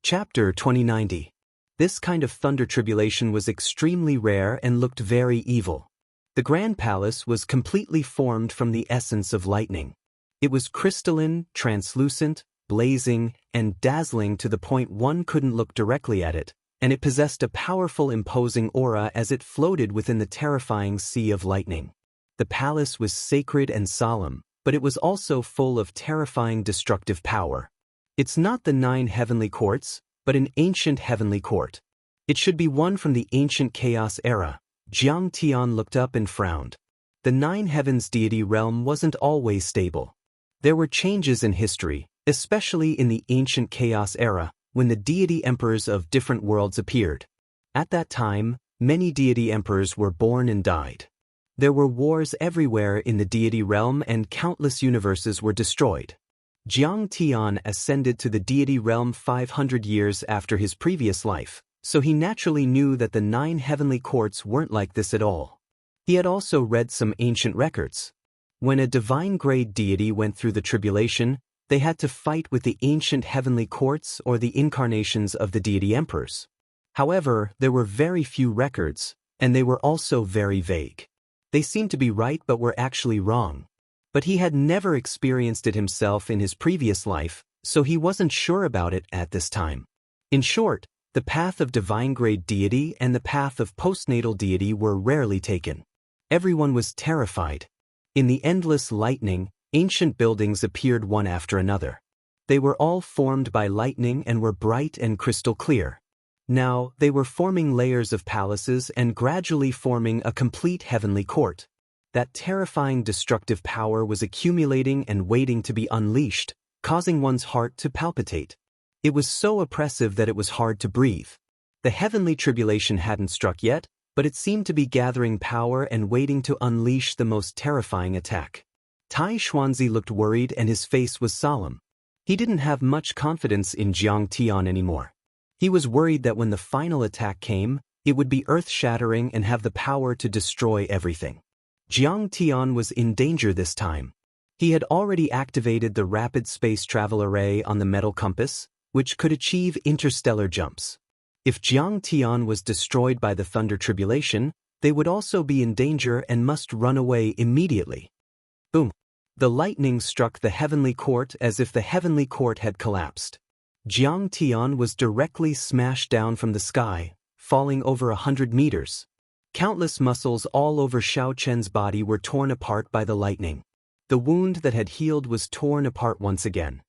Chapter 2090. This kind of thunder tribulation was extremely rare and looked very evil. The Grand Palace was completely formed from the essence of lightning. It was crystalline, translucent, blazing, and dazzling to the point one couldn't look directly at it, and it possessed a powerful, imposing aura as it floated within the terrifying sea of lightning. The palace was sacred and solemn, but it was also full of terrifying destructive power. It's not the 9 heavenly courts, but an ancient heavenly court. It should be one from the ancient chaos era. Jiang Tian looked up and frowned. The 9 heavens deity realm wasn't always stable. There were changes in history, especially in the ancient chaos era, when the deity emperors of different worlds appeared. At that time, many deity emperors were born and died. There were wars everywhere in the deity realm and countless universes were destroyed. Jiang Tian ascended to the deity realm 500 years after his previous life, so he naturally knew that the 9 heavenly courts weren't like this at all. He had also read some ancient records. When a divine-grade deity went through the tribulation, they had to fight with the ancient heavenly courts or the incarnations of the deity emperors. However, there were very few records, and they were also very vague. They seemed to be right but were actually wrong. But he had never experienced it himself in his previous life, so he wasn't sure about it at this time. In short, the path of divine-grade deity and the path of postnatal deity were rarely taken. Everyone was terrified. In the endless lightning, ancient buildings appeared one after another. They were all formed by lightning and were bright and crystal clear. Now, they were forming layers of palaces and gradually forming a complete heavenly court. That terrifying destructive power was accumulating and waiting to be unleashed, causing one's heart to palpitate. It was so oppressive that it was hard to breathe. The heavenly tribulation hadn't struck yet, but it seemed to be gathering power and waiting to unleash the most terrifying attack. Tai Xuanzi looked worried and his face was solemn. He didn't have much confidence in Jiang Tian anymore. He was worried that when the final attack came, it would be earth-shattering and have the power to destroy everything. Jiang Tian was in danger this time. He had already activated the rapid space travel array on the metal compass, which could achieve interstellar jumps. If Jiang Tian was destroyed by the thunder tribulation, they would also be in danger and must run away immediately. Boom! The lightning struck the heavenly court as if the heavenly court had collapsed. Jiang Tian was directly smashed down from the sky, falling over 100 meters. Countless muscles all over Xiao Chen's body were torn apart by the lightning. The wound that had healed was torn apart once again.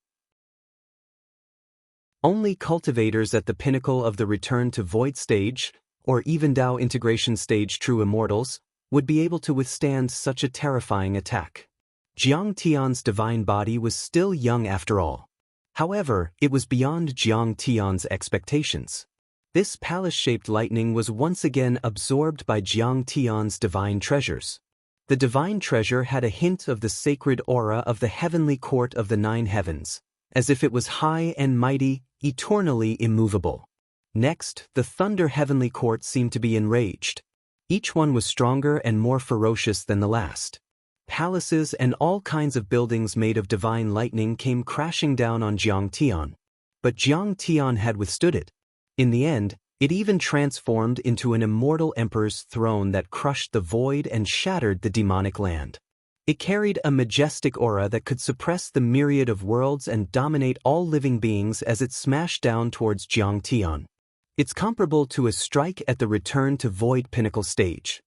Only cultivators at the pinnacle of the return to void stage, or even Dao integration stage true immortals, would be able to withstand such a terrifying attack. Jiang Tian's divine body was still young after all. However, it was beyond Jiang Tian's expectations. This palace-shaped lightning was once again absorbed by Jiang Tian's divine treasures. The divine treasure had a hint of the sacred aura of the heavenly court of the 9 heavens, as if it was high and mighty, eternally immovable. Next, the thunder heavenly court seemed to be enraged. Each one was stronger and more ferocious than the last. Palaces and all kinds of buildings made of divine lightning came crashing down on Jiang Tian. But Jiang Tian had withstood it. In the end, it even transformed into an immortal emperor's throne that crushed the void and shattered the demonic land. It carried a majestic aura that could suppress the myriad of worlds and dominate all living beings as it smashed down towards Jiang Tian. It's comparable to a strike at the return to void pinnacle stage.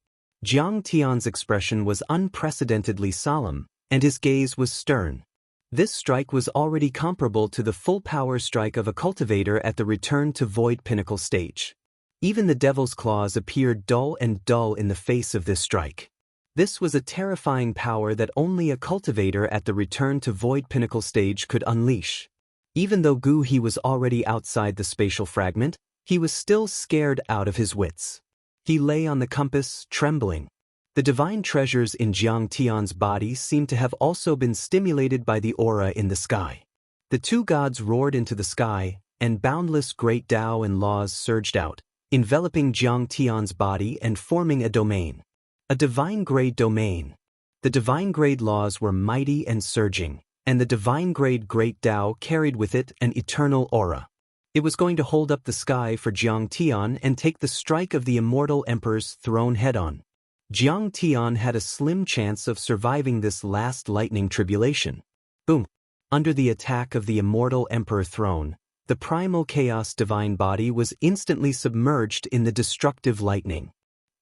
Jiang Tian's expression was unprecedentedly solemn, and his gaze was stern. This strike was already comparable to the full-power strike of a cultivator at the return to void pinnacle stage. Even the devil's claws appeared dull in the face of this strike. This was a terrifying power that only a cultivator at the return to void pinnacle stage could unleash. Even though Gu He was already outside the spatial fragment, he was still scared out of his wits. He lay on the compass, trembling. The divine treasures in Jiang Tian's body seemed to have also been stimulated by the aura in the sky. The two gods roared into the sky, and boundless great Tao and laws surged out, enveloping Jiang Tian's body and forming a domain. A divine-grade domain. The divine-grade laws were mighty and surging, and the divine-grade great Tao carried with it an eternal aura. It was going to hold up the sky for Jiang Tian and take the strike of the immortal emperor's throne head-on. Jiang Tian had a slim chance of surviving this last lightning tribulation. Boom! Under the attack of the immortal emperor throne, the primal chaos divine body was instantly submerged in the destructive lightning.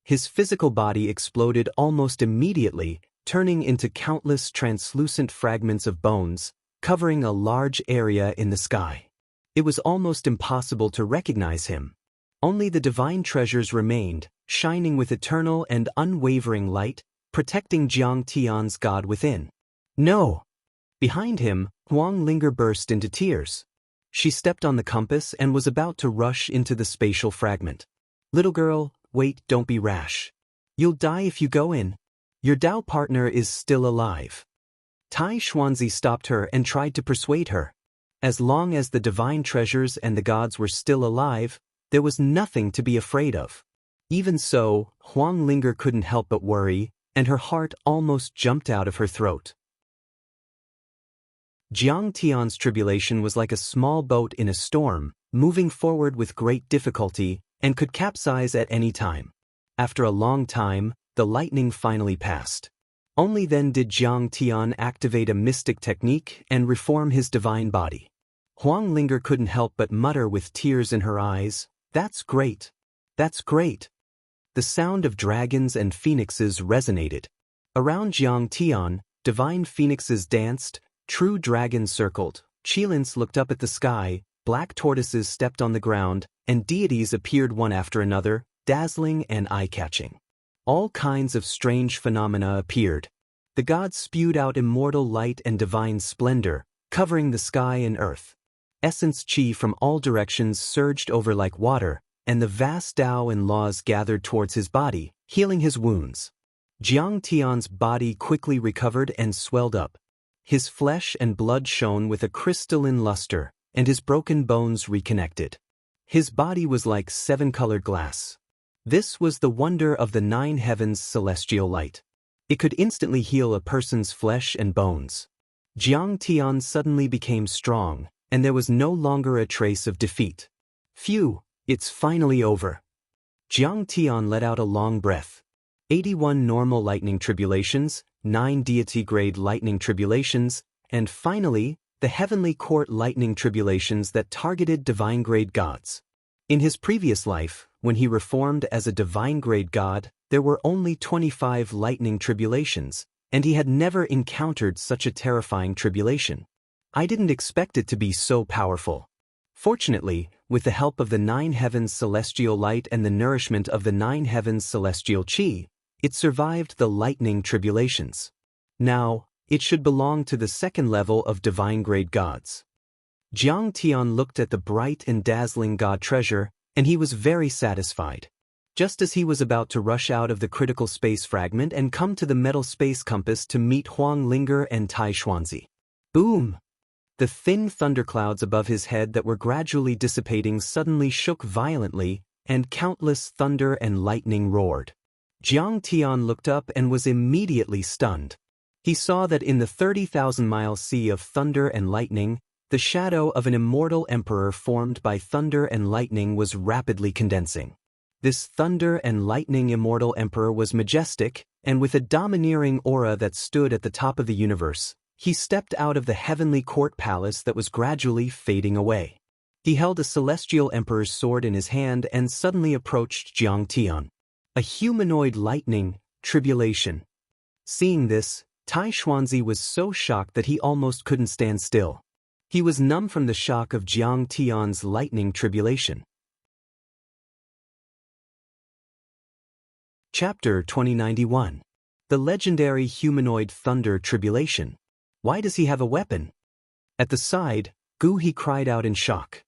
His physical body exploded almost immediately, turning into countless translucent fragments of bones, covering a large area in the sky. It was almost impossible to recognize him. Only the divine treasures remained, shining with eternal and unwavering light, protecting Jiang Tian's god within. No! Behind him, Wang Lin burst into tears. She stepped on the compass and was about to rush into the spatial fragment. Little girl, wait, don't be rash. You'll die if you go in. Your Tao partner is still alive. Tai Xuanzi stopped her and tried to persuade her. As long as the divine treasures and the gods were still alive, there was nothing to be afraid of. Even so, Wang Lin couldn't help but worry, and her heart almost jumped out of her throat. Jiang Tian's tribulation was like a small boat in a storm, moving forward with great difficulty, and could capsize at any time. After a long time, the lightning finally passed. Only then did Jiang Tian activate a mystic technique and reform his divine body. Wang Lin couldn't help but mutter with tears in her eyes, "That's great. That's great." The sound of dragons and phoenixes resonated. Around Jiang Tian, divine phoenixes danced, true dragons circled, Qilins looked up at the sky, black tortoises stepped on the ground, and deities appeared one after another, dazzling and eye-catching. All kinds of strange phenomena appeared. The gods spewed out immortal light and divine splendor, covering the sky and earth. Essence qi from all directions surged over like water, and the vast Tao and laws gathered towards his body, healing his wounds. Jiang Tian's body quickly recovered and swelled up. His flesh and blood shone with a crystalline luster, and his broken bones reconnected. His body was like seven-colored glass. This was the wonder of the 9 heavens' celestial light. It could instantly heal a person's flesh and bones. Jiang Tian suddenly became strong, and there was no longer a trace of defeat. Phew, it's finally over. Jiang Tian let out a long breath. 81 normal lightning tribulations, 9 deity-grade lightning tribulations, and finally, the heavenly court lightning tribulations that targeted divine-grade gods. In his previous life, when he reformed as a divine-grade god, there were only 25 lightning tribulations, and he had never encountered such a terrifying tribulation. I didn't expect it to be so powerful. Fortunately, with the help of the 9 heavens celestial light and the nourishment of the 9 heavens celestial qi, it survived the lightning tribulations. Now, it should belong to the second level of divine-grade gods. Jiang Tian looked at the bright and dazzling god treasure, and he was very satisfied. Just as he was about to rush out of the critical space fragment and come to the metal space compass to meet Wang Lin and Tai Xuanzi. Boom! The thin thunderclouds above his head that were gradually dissipating suddenly shook violently, and countless thunder and lightning roared. Jiang Tian looked up and was immediately stunned. He saw that in the 30,000-mile sea of thunder and lightning, the shadow of an immortal emperor formed by thunder and lightning was rapidly condensing. This thunder and lightning immortal emperor was majestic, and with a domineering aura that stood at the top of the universe, he stepped out of the heavenly court palace that was gradually fading away. He held a celestial emperor's sword in his hand and suddenly approached Jiang Tian. A humanoid lightning, tribulation. Seeing this, Tai Xuanzi was so shocked that he almost couldn't stand still. He was numb from the shock of Jiang Tian's lightning tribulation. Chapter 2091. The legendary humanoid thunder tribulation. Why does he have a weapon? At the side, Gu He cried out in shock.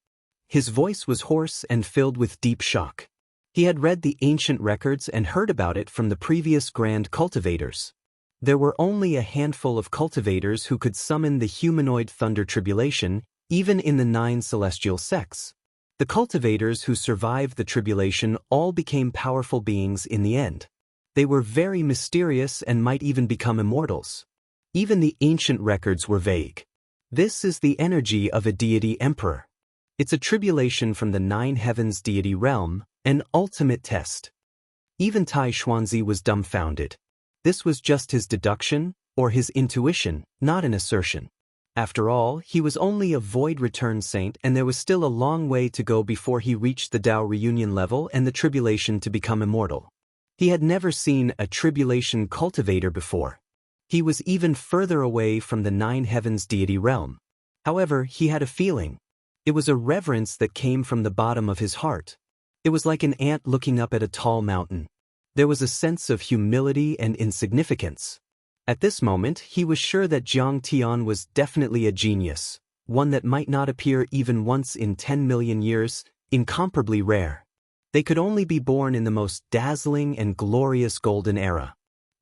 His voice was hoarse and filled with deep shock. He had read the ancient records and heard about it from the previous grand cultivators. There were only a handful of cultivators who could summon the humanoid thunder tribulation, even in the 9 celestial sects. The cultivators who survived the tribulation all became powerful beings in the end. They were very mysterious and might even become immortals. Even the ancient records were vague. This is the energy of a deity emperor. It's a tribulation from the 9 heavens deity realm, an ultimate test. Even Tai Xuanzi was dumbfounded. This was just his deduction, or his intuition, not an assertion. After all, he was only a void return saint and there was still a long way to go before he reached the Tao reunion level and the tribulation to become immortal. He had never seen a tribulation cultivator before. He was even further away from the 9 heavens deity realm. However, he had a feeling. It was a reverence that came from the bottom of his heart. It was like an ant looking up at a tall mountain. There was a sense of humility and insignificance. At this moment, he was sure that Jiang Tian was definitely a genius, one that might not appear even once in 10 million years, incomparably rare. They could only be born in the most dazzling and glorious golden era.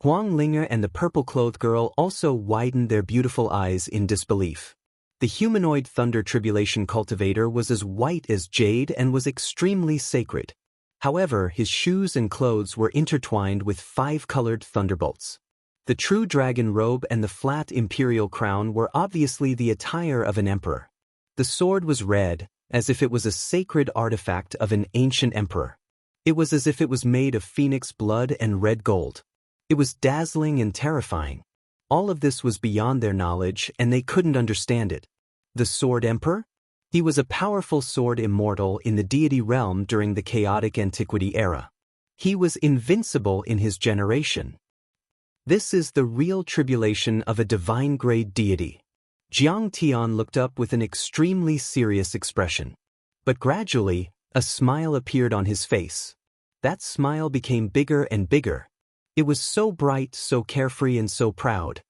Wang Lin and the purple-clothed girl also widened their beautiful eyes in disbelief. The humanoid thunder tribulation cultivator was as white as jade and was extremely sacred. However, his shoes and clothes were intertwined with 5-colored thunderbolts. The true dragon robe and the flat imperial crown were obviously the attire of an emperor. The sword was red, as if it was a sacred artifact of an ancient emperor. It was as if it was made of phoenix blood and red gold. It was dazzling and terrifying. All of this was beyond their knowledge and they couldn't understand it. The Sword Emperor? He was a powerful sword immortal in the deity realm during the chaotic antiquity era. He was invincible in his generation. This is the real tribulation of a divine-grade deity. Jiang Tian looked up with an extremely serious expression. But gradually, a smile appeared on his face. That smile became bigger and bigger. It was so bright, so carefree, and so proud.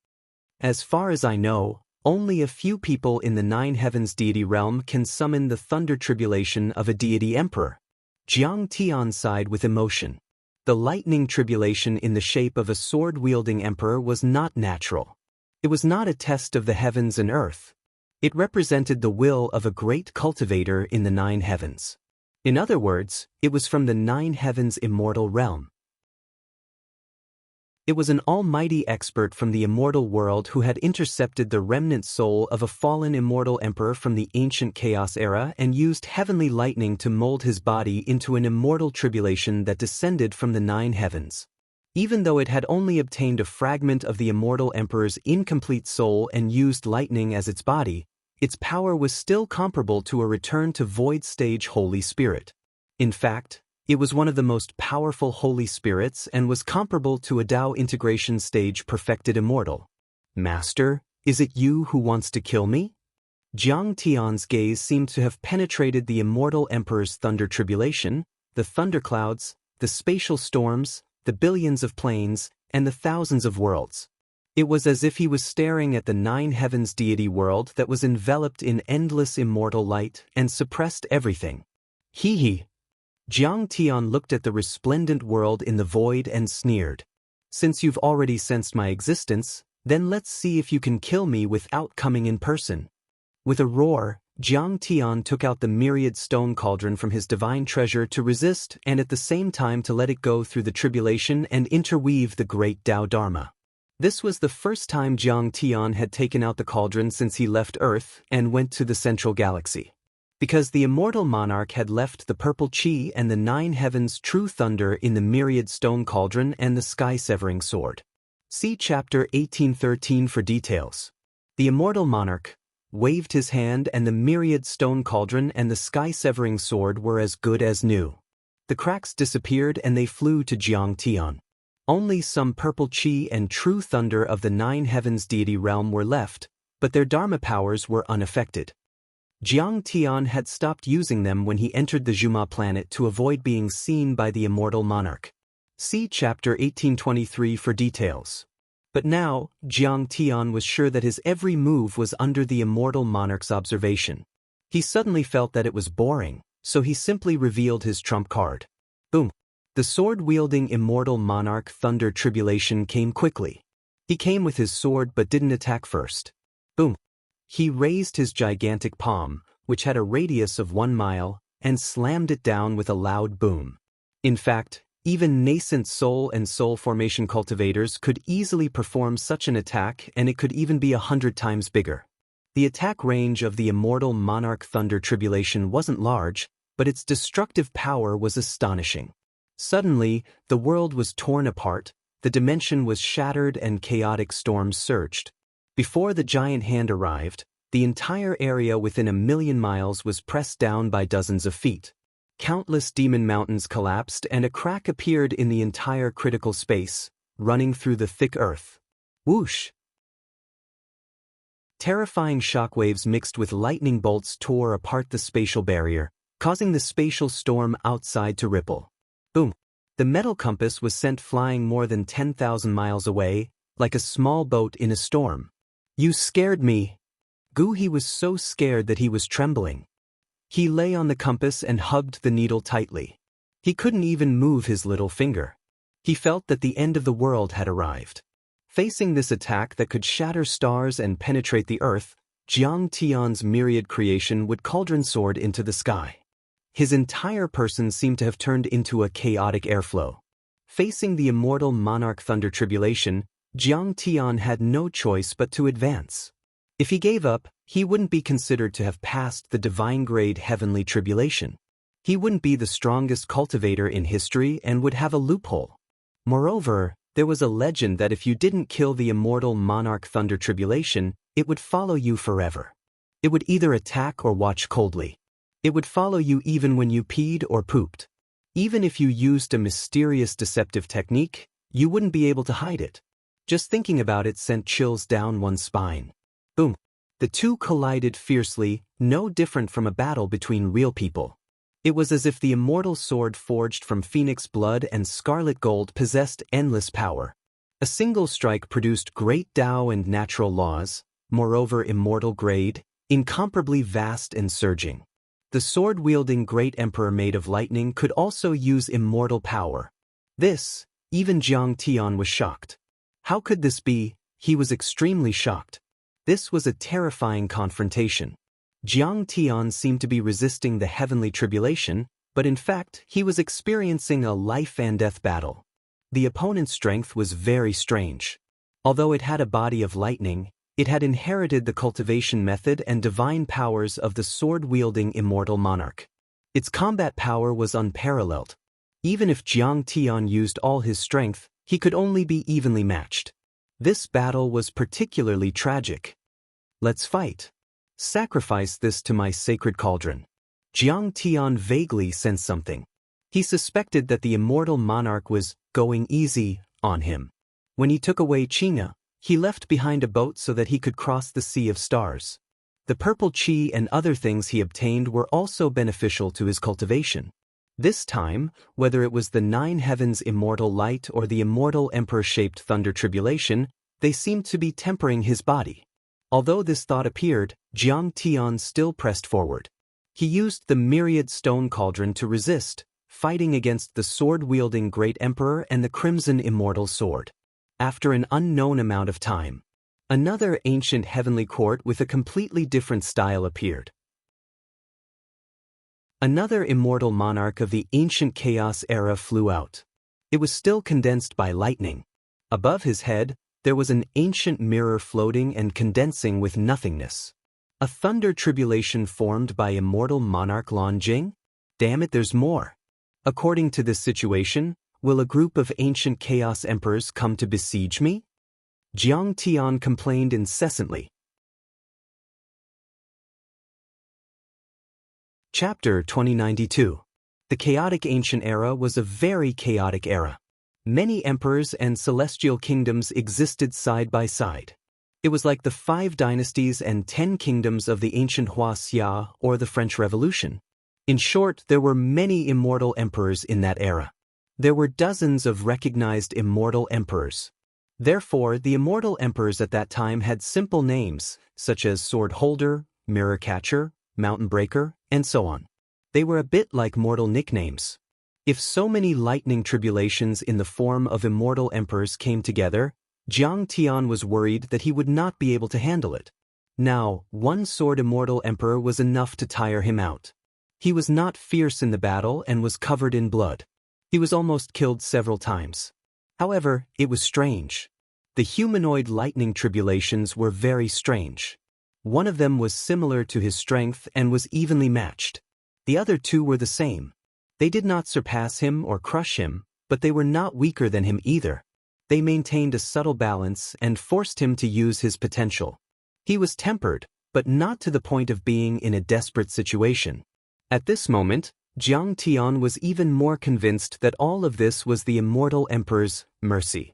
As far as I know, only a few people in the 9 heavens deity realm can summon the thunder tribulation of a deity emperor. Jiang Tian sighed with emotion. The lightning tribulation in the shape of a sword-wielding emperor was not natural. It was not a test of the heavens and earth. It represented the will of a great cultivator in the 9 heavens. In other words, it was from the 9 heavens immortal realm. It was an almighty expert from the immortal world who had intercepted the remnant soul of a fallen immortal emperor from the ancient chaos era and used heavenly lightning to mold his body into an immortal tribulation that descended from the 9 heavens. Even though it had only obtained a fragment of the immortal emperor's incomplete soul and used lightning as its body, its power was still comparable to a return to void stage Holy Spirit. In fact, it was one of the most powerful Holy Spirits and was comparable to a Tao integration stage perfected immortal. Master, is it you who wants to kill me? Jiang Tian's gaze seemed to have penetrated the immortal emperor's thunder tribulation, the thunderclouds, the spatial storms, the billions of planes, and the thousands of worlds. It was as if he was staring at the 9 heavens deity world that was enveloped in endless immortal light and suppressed everything. Hee. Jiang Tian looked at the resplendent world in the void and sneered. Since you've already sensed my existence, then let's see if you can kill me without coming in person. With a roar, Jiang Tian took out the myriad stone cauldron from his divine treasure to resist and at the same time to let it go through the tribulation and interweave the great Tao Dharma. This was the first time Jiang Tian had taken out the cauldron since he left Earth and went to the central galaxy. Because the immortal monarch had left the purple chi and the 9 heavens true thunder in the myriad stone cauldron and the sky-severing sword. See chapter 1813 for details. The immortal monarch waved his hand and the myriad stone cauldron and the sky-severing sword were as good as new. The cracks disappeared and they flew to Jiang Tian. Only some purple chi and true thunder of the nine heavens deity realm were left, but their dharma powers were unaffected. Jiang Tian had stopped using them when he entered the Zhuma planet to avoid being seen by the immortal monarch. See chapter 1823 for details. But now, Jiang Tian was sure that his every move was under the immortal monarch's observation. He suddenly felt that it was boring, so he simply revealed his trump card. Boom! The sword-wielding immortal monarch Thunder Tribulation came quickly. He came with his sword but didn't attack first. Boom! He raised his gigantic palm, which had a radius of 1 mile, and slammed it down with a loud boom. In fact, even nascent soul and soul formation cultivators could easily perform such an attack, and it could even be 100 times bigger. The attack range of the immortal monarch Thunder Tribulation wasn't large, but its destructive power was astonishing. Suddenly, the world was torn apart, the dimension was shattered and chaotic storms surged. Before the giant hand arrived, the entire area within 1,000,000 miles was pressed down by dozens of feet. Countless demon mountains collapsed and a crack appeared in the entire critical space, running through the thick earth. Whoosh! Terrifying shockwaves mixed with lightning bolts tore apart the spatial barrier, causing the spatial storm outside to ripple. Boom! The metal compass was sent flying more than 10,000 miles away, like a small boat in a storm. You scared me. Guhi was so scared that he was trembling. He lay on the compass and hugged the needle tightly. He couldn't even move his little finger. He felt that the end of the world had arrived. Facing this attack that could shatter stars and penetrate the earth, Jiang Tian's myriad creation would cauldron soared into the sky. His entire person seemed to have turned into a chaotic airflow. Facing the immortal monarch Thunder Tribulation, Jiang Tian had no choice but to advance. If he gave up, he wouldn't be considered to have passed the divine-grade heavenly tribulation. He wouldn't be the strongest cultivator in history and would have a loophole. Moreover, there was a legend that if you didn't kill the immortal monarch Thunder Tribulation, it would follow you forever. It would either attack or watch coldly. It would follow you even when you peed or pooped. Even if you used a mysterious deceptive technique, you wouldn't be able to hide it. Just thinking about it sent chills down one's spine. Boom! The two collided fiercely, no different from a battle between real people. It was as if the immortal sword forged from phoenix blood and scarlet gold possessed endless power. A single strike produced great Tao and natural laws, moreover immortal grade, incomparably vast and surging. The sword-wielding great emperor made of lightning could also use immortal power. This, even Jiang Tian was shocked. How could this be? He was extremely shocked. This was a terrifying confrontation. Jiang Tian seemed to be resisting the heavenly tribulation, but in fact, he was experiencing a life-and-death battle. The opponent's strength was very strange. Although it had a body of lightning, it had inherited the cultivation method and divine powers of the sword-wielding immortal monarch. Its combat power was unparalleled. Even if Jiang Tian used all his strength, he could only be evenly matched. This battle was particularly tragic. Let's fight. Sacrifice this to my sacred cauldron. Jiang Tian vaguely sensed something. He suspected that the immortal monarch was going easy on him. When he took away Qina, he left behind a boat so that he could cross the sea of stars. The purple chi and other things he obtained were also beneficial to his cultivation. This time, whether it was the nine heavens immortal light or the immortal emperor-shaped thunder tribulation, they seemed to be tempering his body. Although this thought appeared, Jiang Tian still pressed forward. He used the myriad stone cauldron to resist, fighting against the sword-wielding great emperor and the crimson immortal sword. After an unknown amount of time, another ancient heavenly court with a completely different style appeared. Another immortal monarch of the ancient chaos era flew out. It was still condensed by lightning. Above his head, there was an ancient mirror floating and condensing with nothingness. A thunder tribulation formed by immortal monarch Lan Jing? Damn it, there's more. According to this situation, will a group of ancient chaos emperors come to besiege me? Jiang Tian complained incessantly. Chapter 2092. The chaotic ancient era was a very chaotic era. Many emperors and celestial kingdoms existed side by side. It was like the 5 dynasties and 10 kingdoms of the ancient Wuxia or the French Revolution. In short, there were many immortal emperors in that era. There were dozens of recognized immortal emperors. Therefore, the immortal emperors at that time had simple names, such as Sword Holder, Mirror Catcher, Mountain Breaker, and so on. They were a bit like mortal nicknames. If so many lightning tribulations in the form of immortal emperors came together, Jiang Tian was worried that he would not be able to handle it. Now, one sword immortal emperor was enough to tire him out. He was not fierce in the battle and was covered in blood. He was almost killed several times. However, it was strange. The humanoid lightning tribulations were very strange. One of them was similar to his strength and was evenly matched. The other 2 were the same. They did not surpass him or crush him, but they were not weaker than him either. They maintained a subtle balance and forced him to use his potential. He was tempered, but not to the point of being in a desperate situation. At this moment, Jiang Tian was even more convinced that all of this was the immortal emperor's mercy.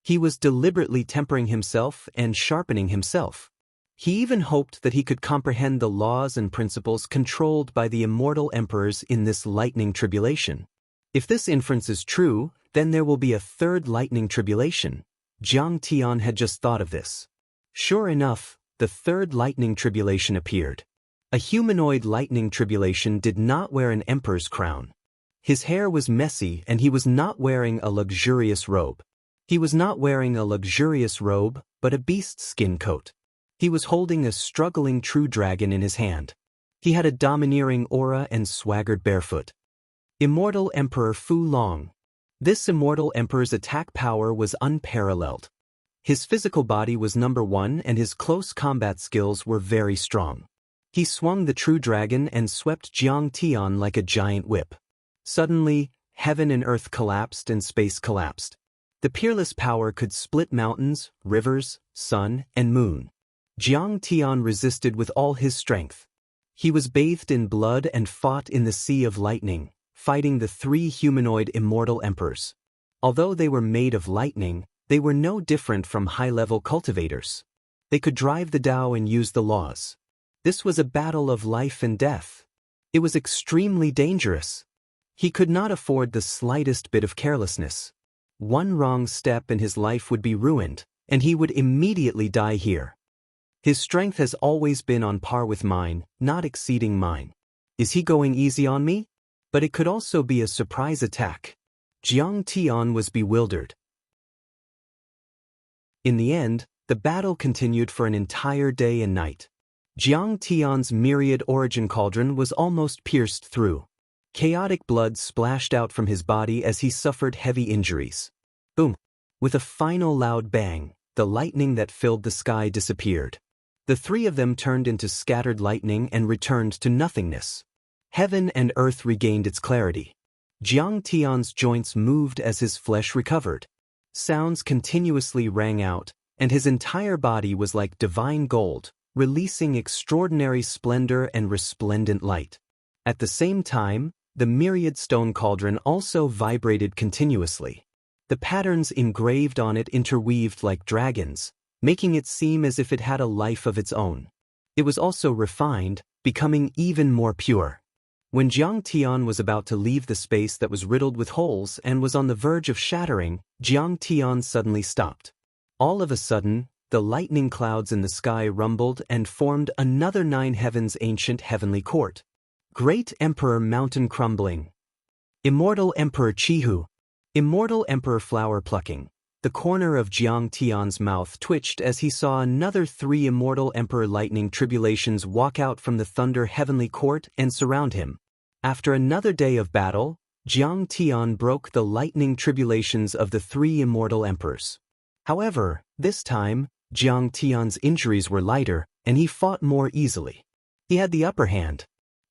He was deliberately tempering himself and sharpening himself. He even hoped that he could comprehend the laws and principles controlled by the immortal emperors in this lightning tribulation. If this inference is true, then there will be a 3rd lightning tribulation. Jiang Tian had just thought of this. Sure enough, the 3rd lightning tribulation appeared. A humanoid lightning tribulation did not wear an emperor's crown. His hair was messy and he was not wearing a luxurious robe. He was not wearing a luxurious robe, but a beast's skin coat. He was holding a struggling true dragon in his hand. He had a domineering aura and swaggered barefoot. Immortal Emperor Fu Long. This immortal emperor's attack power was unparalleled. His physical body was number 1 and his close combat skills were very strong. He swung the true dragon and swept Jiang Tian like a giant whip. Suddenly, heaven and earth collapsed and space collapsed. The peerless power could split mountains, rivers, sun, and moon. Jiang Tian resisted with all his strength. He was bathed in blood and fought in the sea of lightning, fighting the 3 humanoid immortal emperors. Although they were made of lightning, they were no different from high-level cultivators. They could drive the Dao and use the laws. This was a battle of life and death. It was extremely dangerous. He could not afford the slightest bit of carelessness. One wrong step and his life would be ruined, and he would immediately die here. His strength has always been on par with mine, not exceeding mine. Is he going easy on me? But it could also be a surprise attack. Jiang Tian was bewildered. In the end, the battle continued for an entire day and night. Jiang Tian's myriad origin cauldron was almost pierced through. Chaotic blood splashed out from his body as he suffered heavy injuries. Boom! With a final loud bang, the lightning that filled the sky disappeared. The 3 of them turned into scattered lightning and returned to nothingness. Heaven and earth regained its clarity. Jiang Tian's joints moved as his flesh recovered. Sounds continuously rang out, and his entire body was like divine gold, releasing extraordinary splendor and resplendent light. At the same time, the myriad stone cauldron also vibrated continuously. The patterns engraved on it interweaved like dragons, making it seem as if it had a life of its own. It was also refined, becoming even more pure. When Jiang Tian was about to leave the space that was riddled with holes and was on the verge of shattering, Jiang Tian suddenly stopped. All of a sudden, the lightning clouds in the sky rumbled and formed another 9 heavens ancient heavenly court. Great Emperor Mountain Crumbling. Immortal Emperor Chihu. Immortal Emperor Flower Plucking. The corner of Jiang Tian's mouth twitched as he saw another 3 Immortal Emperor Lightning Tribulations walk out from the Thunder Heavenly Court and surround him. After another day of battle, Jiang Tian broke the lightning tribulations of the 3 Immortal Emperors. However, this time, Jiang Tian's injuries were lighter, and he fought more easily. He had the upper hand.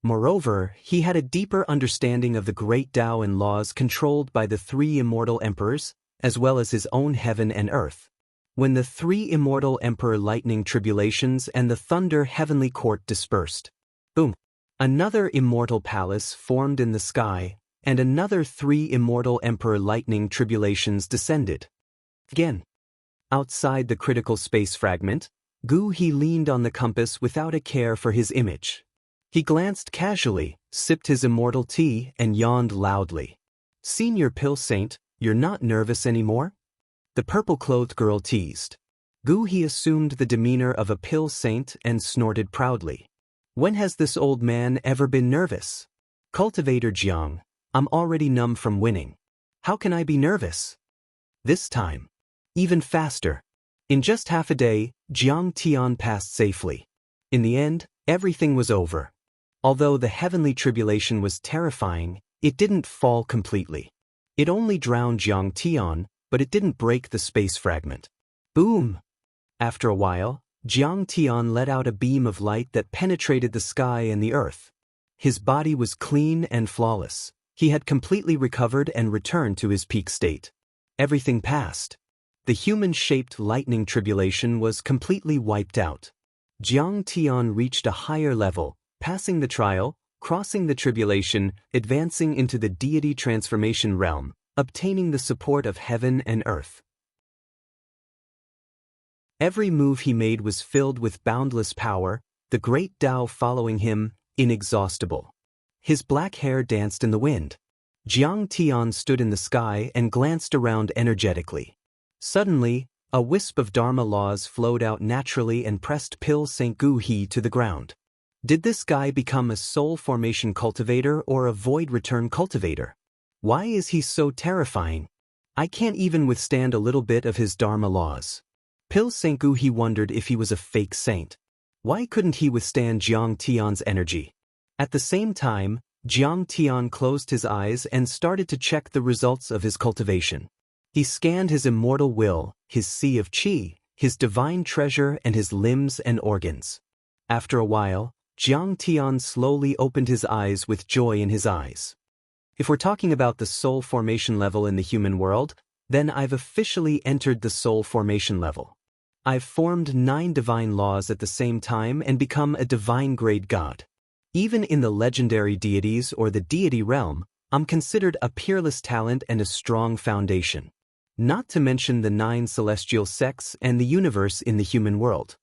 Moreover, he had a deeper understanding of the great Tao and laws controlled by the 3 Immortal Emperors, as well as his own heaven and earth. When the 3 Immortal Emperor Lightning Tribulations and the Thunder Heavenly Court dispersed, boom! Another immortal palace formed in the sky, and another 3 immortal Emperor lightning tribulations descended. Again. Outside the critical space fragment, Gu He leaned on the compass without a care for his image. He glanced casually, sipped his immortal tea, and yawned loudly. "Senior Pill Saint, you're not nervous anymore?" The purple-clothed girl teased. Gu He assumed the demeanor of a pill saint and snorted proudly. "When has this old man ever been nervous? Cultivator Jiang, I'm already numb from winning. How can I be nervous?" This time. Even faster. In just half a day, Jiang Tian passed safely. In the end, everything was over. Although the heavenly tribulation was terrifying, it didn't fall completely. It only drowned Jiang Tian, but it didn't break the space fragment. Boom! After a while, Jiang Tian let out a beam of light that penetrated the sky and the earth. His body was clean and flawless. He had completely recovered and returned to his peak state. Everything passed. The human-shaped lightning tribulation was completely wiped out. Jiang Tian reached a higher level, passing the trial, crossing the tribulation, advancing into the deity transformation realm, obtaining the support of heaven and earth. Every move he made was filled with boundless power, the great Tao following him, inexhaustible. His black hair danced in the wind. Jiang Tian stood in the sky and glanced around energetically. Suddenly, a wisp of Dharma laws flowed out naturally and pressed Pill Saint Gu He to the ground. Did this guy become a soul formation cultivator or a void return cultivator? Why is he so terrifying? I can't even withstand a little bit of his Dharma laws. Pill Saint Gu He wondered if he was a fake saint. Why couldn't he withstand Jiang Tian's energy? At the same time, Jiang Tian closed his eyes and started to check the results of his cultivation. He scanned his immortal will, his sea of qi, his divine treasure, and his limbs and organs. After a while, Jiang Tian slowly opened his eyes with joy in his eyes. If we're talking about the soul formation level in the human world, then I've officially entered the soul formation level. I've formed 9 divine laws at the same time and become a divine grade god. Even in the legendary deities or the deity realm, I'm considered a peerless talent and a strong foundation. Not to mention the 9 celestial sects and the universe in the human world.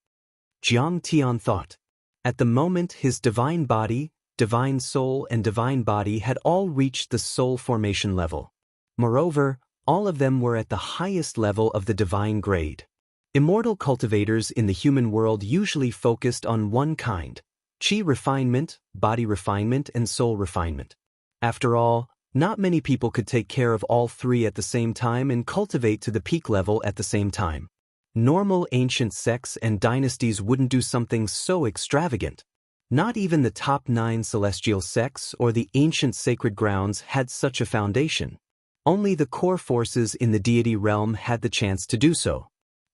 Jiang Tian thought. At the moment his divine body, divine soul and divine body had all reached the soul formation level. Moreover, all of them were at the highest level of the divine grade. Immortal cultivators in the human world usually focused on one kind: qi refinement, body refinement, and soul refinement. After all, not many people could take care of all 3 at the same time and cultivate to the peak level at the same time. Normal ancient sects and dynasties wouldn't do something so extravagant. Not even the top 9 celestial sects or the ancient sacred grounds had such a foundation. Only the core forces in the deity realm had the chance to do so.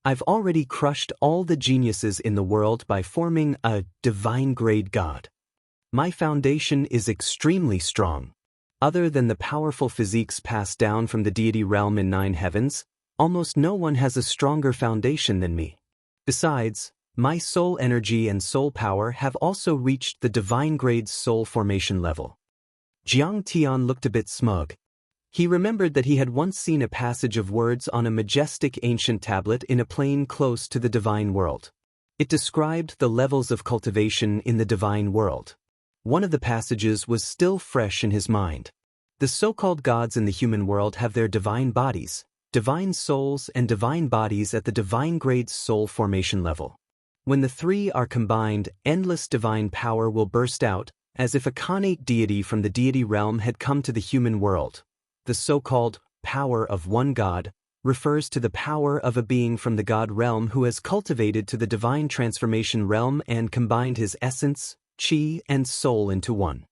I've already crushed all the geniuses in the world by forming a divine grade god. My foundation is extremely strong. Other than the powerful physiques passed down from the deity realm in 9 heavens, almost no one has a stronger foundation than me. Besides, my soul energy and soul power have also reached the divine grade soul formation level. Jiang Tian looked a bit smug. He remembered that he had once seen a passage of words on a majestic ancient tablet in a plain close to the divine world. It described the levels of cultivation in the divine world. One of the passages was still fresh in his mind. The so-called gods in the human world have their divine bodies, divine souls, and divine bodies at the divine grade soul formation level. When the 3 are combined, endless divine power will burst out, as if a connate deity from the deity realm had come to the human world. The so-called power of one god refers to the power of a being from the god realm who has cultivated to the divine transformation realm and combined his essence, qi, and soul into one.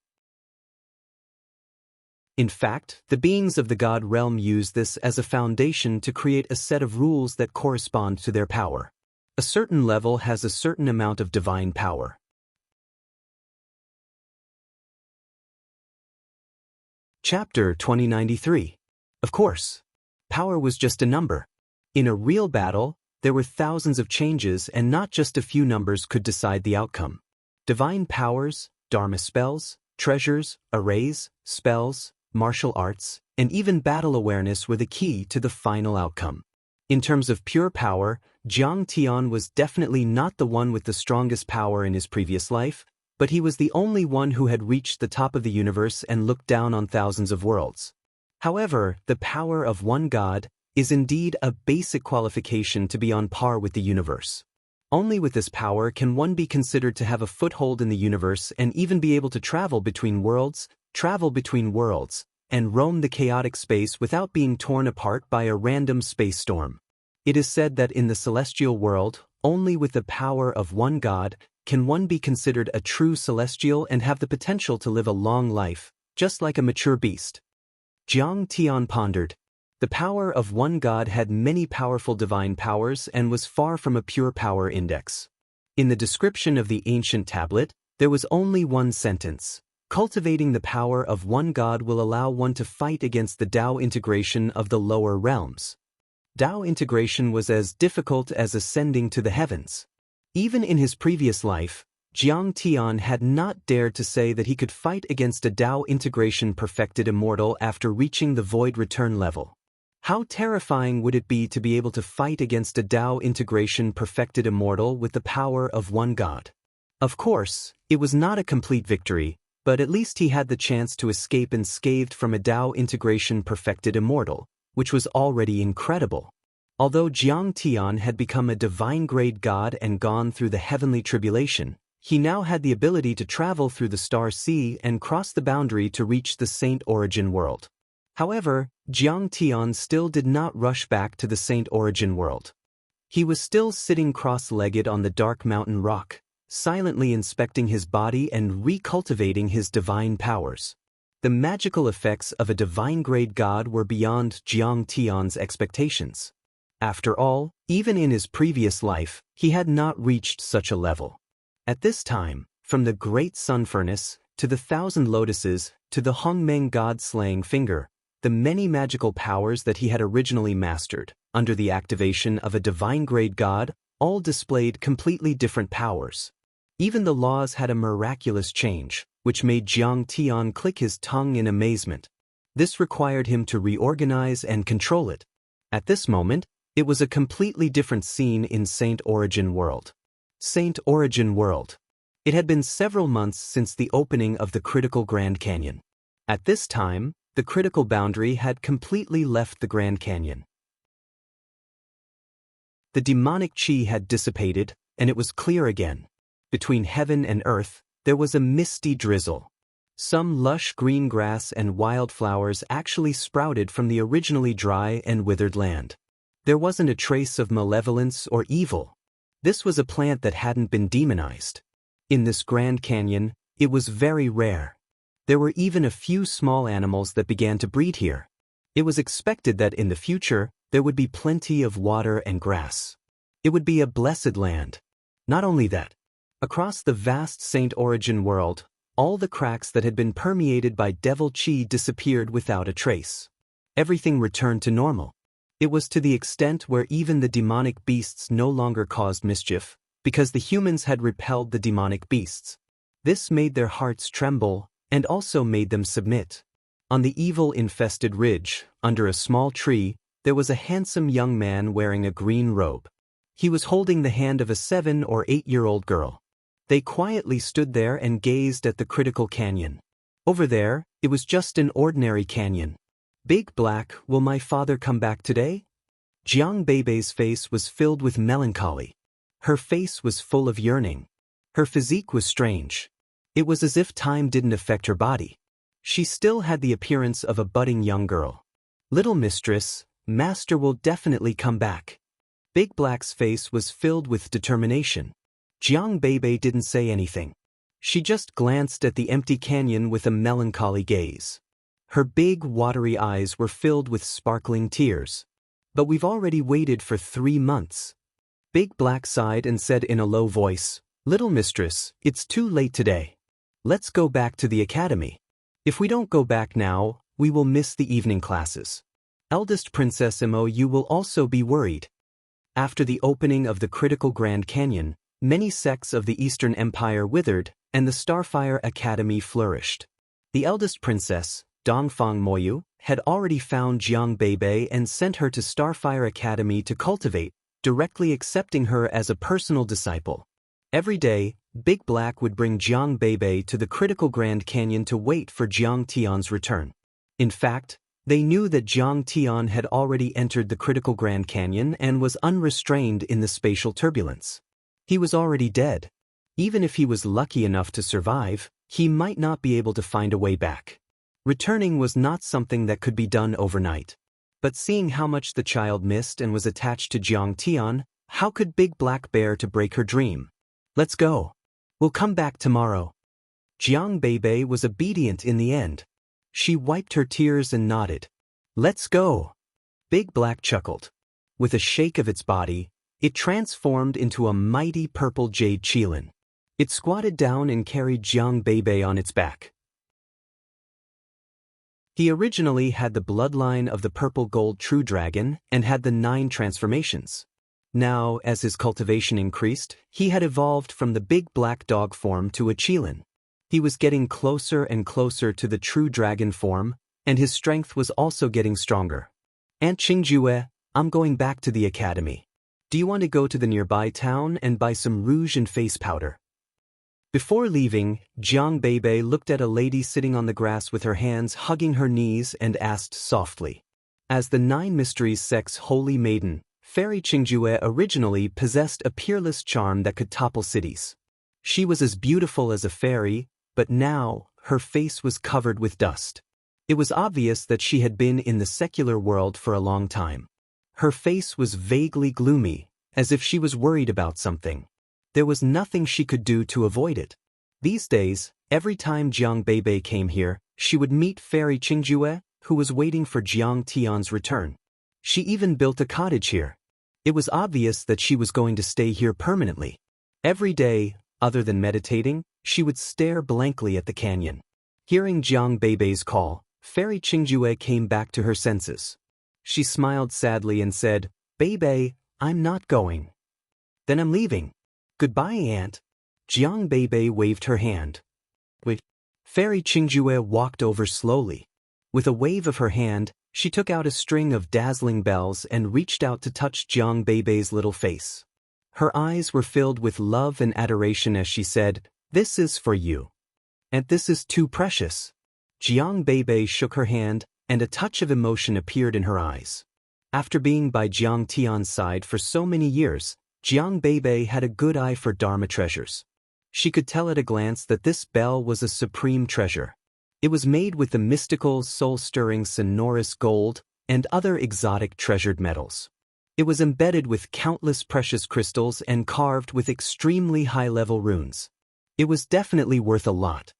In fact, the beings of the god realm use this as a foundation to create a set of rules that correspond to their power. A certain level has a certain amount of divine power. Chapter 2093. Of course, power was just a number. In a real battle, there were thousands of changes and not just a few numbers could decide the outcome. Divine powers, dharma spells, treasures, arrays, spells, martial arts, and even battle awareness were the key to the final outcome. In terms of pure power, Jiang Tian was definitely not the one with the strongest power in his previous life, but he was the only one who had reached the top of the universe and looked down on thousands of worlds. However, the power of one god is indeed a basic qualification to be on par with the universe. Only with this power can one be considered to have a foothold in the universe and even be able to travel between worlds, and roam the chaotic space without being torn apart by a random space storm. It is said that in the celestial world, only with the power of one god can one be considered a true celestial and have the potential to live a long life, just like a mature beast. Jiang Tian pondered. The power of one god had many powerful divine powers and was far from a pure power index. In the description of the ancient tablet, there was only one sentence. Cultivating the power of one god will allow one to fight against the Dao integration of the lower realms. Dao integration was as difficult as ascending to the heavens. Even in his previous life, Jiang Tian had not dared to say that he could fight against a Dao integration perfected immortal after reaching the void return level. How terrifying would it be to be able to fight against a Dao integration perfected immortal with the power of one god? Of course, it was not a complete victory, but at least he had the chance to escape unscathed from a Dao integration perfected immortal, which was already incredible. Although Jiang Tian had become a divine-grade god and gone through the heavenly tribulation, he now had the ability to travel through the star sea and cross the boundary to reach the Saint Origin world. However, Jiang Tian still did not rush back to the Saint Origin world. He was still sitting cross-legged on the dark mountain rock, silently inspecting his body and recultivating his divine powers. The magical effects of a divine-grade god were beyond Jiang Tian's expectations. After all, even in his previous life, he had not reached such a level. At this time, from the great sun furnace, to the 1,000 lotuses, to the Hongmeng god-slaying finger, the many magical powers that he had originally mastered, under the activation of a divine-grade god, all displayed completely different powers. Even the laws had a miraculous change, which made Jiang Tian click his tongue in amazement. This required him to reorganize and control it. At this moment, it was a completely different scene in Saint Origin World. Saint Origin World. It had been several months since the opening of the critical Grand Canyon. At this time, the critical boundary had completely left the Grand Canyon. The demonic chi had dissipated, and it was clear again. Between heaven and earth, there was a misty drizzle. Some lush green grass and wildflowers actually sprouted from the originally dry and withered land. There wasn't a trace of malevolence or evil. This was a plant that hadn't been demonized. In this Grand Canyon, it was very rare. There were even a few small animals that began to breed here. It was expected that in the future, there would be plenty of water and grass. It would be a blessed land. Not only that, across the vast Saint Origin world, all the cracks that had been permeated by devil chi disappeared without a trace. Everything returned to normal. It was to the extent where even the demonic beasts no longer caused mischief, because the humans had repelled the demonic beasts. This made their hearts tremble, and also made them submit. On the evil-infested ridge, under a small tree, there was a handsome young man wearing a green robe. He was holding the hand of a 7- or 8-year-old girl. They quietly stood there and gazed at the critical canyon. Over there, it was just an ordinary canyon. Big Black, will my father come back today? Jiang Beibei's face was filled with melancholy. Her face was full of yearning. Her physique was strange. It was as if time didn't affect her body. She still had the appearance of a budding young girl. Little mistress, master will definitely come back. Big Black's face was filled with determination. Jiang Beibei didn't say anything. She just glanced at the empty canyon with a melancholy gaze. Her big, watery eyes were filled with sparkling tears. But we've already waited for 3 months. Big Black sighed and said in a low voice, Little mistress, it's too late today. Let's go back to the academy. If we don't go back now, we will miss the evening classes. Eldest Princess Imo, you will also be worried. After the opening of the critical Grand Canyon, many sects of the Eastern Empire withered, and the Starfire Academy flourished. The eldest princess, Dongfang Moyu, had already found Jiang Beibei and sent her to Starfire Academy to cultivate, directly accepting her as a personal disciple. Every day, Big Black would bring Jiang Beibei to the critical Grand Canyon to wait for Jiang Tian's return. In fact, they knew that Jiang Tian had already entered the critical Grand Canyon and was unrestrained in the spatial turbulence. He was already dead. Even if he was lucky enough to survive, he might not be able to find a way back. Returning was not something that could be done overnight. But seeing how much the child missed and was attached to Jiang Tian, how could Big Black bear to break her dream? Let's go. We'll come back tomorrow. Jiang Beibei was obedient in the end. She wiped her tears and nodded. Let's go. Big Black chuckled. With a shake of its body, it transformed into a mighty purple jade qilin. It squatted down and carried Jiang Beibei on its back. He originally had the bloodline of the purple gold true dragon and had the 9 transformations. Now, as his cultivation increased, he had evolved from the big black dog form to a qilin. He was getting closer and closer to the true dragon form, and his strength was also getting stronger. Aunt Qingjue, I'm going back to the academy. Do you want to go to the nearby town and buy some rouge and face powder? Before leaving, Jiang Beibei looked at a lady sitting on the grass with her hands hugging her knees and asked softly. As the 9 Mysteries Sect's holy maiden, Fairy Qingjue originally possessed a peerless charm that could topple cities. She was as beautiful as a fairy, but now her face was covered with dust. It was obvious that she had been in the secular world for a long time. Her face was vaguely gloomy, as if she was worried about something. There was nothing she could do to avoid it. These days, every time Jiang Beibei came here, she would meet Fairy Qingjue, who was waiting for Jiang Tian's return. She even built a cottage here. It was obvious that she was going to stay here permanently. Every day, other than meditating, she would stare blankly at the canyon. Hearing Jiang Beibei's call, Fairy Qingjue came back to her senses. She smiled sadly and said, Beibei, I'm not going. Then I'm leaving. Goodbye, Aunt. Jiang Beibei waved her hand. Wait. Fairy Qingjue walked over slowly. With a wave of her hand, she took out a string of dazzling bells and reached out to touch Jiang Beibei's little face. Her eyes were filled with love and adoration as she said, This is for you. And this is too precious. Jiang Beibei shook her hand, and a touch of emotion appeared in her eyes. After being by Jiang Tian's side for so many years, Jiang Beibei had a good eye for Dharma treasures. She could tell at a glance that this bell was a supreme treasure. It was made with the mystical, soul-stirring sonorous gold and other exotic treasured metals. It was embedded with countless precious crystals and carved with extremely high-level runes. It was definitely worth a lot.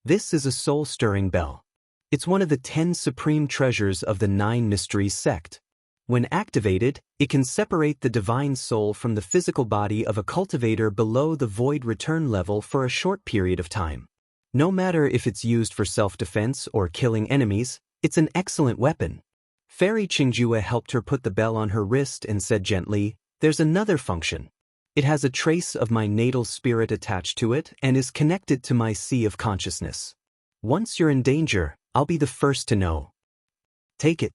This is a soul-stirring bell. It's one of the 10 supreme treasures of the 9 Mysteries sect. When activated, it can separate the divine soul from the physical body of a cultivator below the void return level for a short period of time. No matter if it's used for self-defense or killing enemies, it's an excellent weapon. Fairy Qingjue helped her put the bell on her wrist and said gently, There's another function. It has a trace of my natal spirit attached to it and is connected to my sea of consciousness. Once you're in danger, I'll be the first to know. Take it.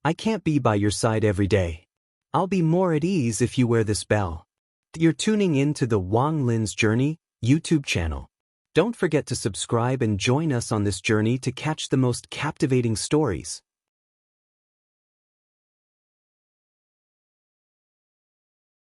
I can't be by your side every day. I'll be more at ease if you wear this bell. You're tuning in to the Wang Lin's Journey YouTube channel. Don't forget to subscribe and join us on this journey to catch the most captivating stories.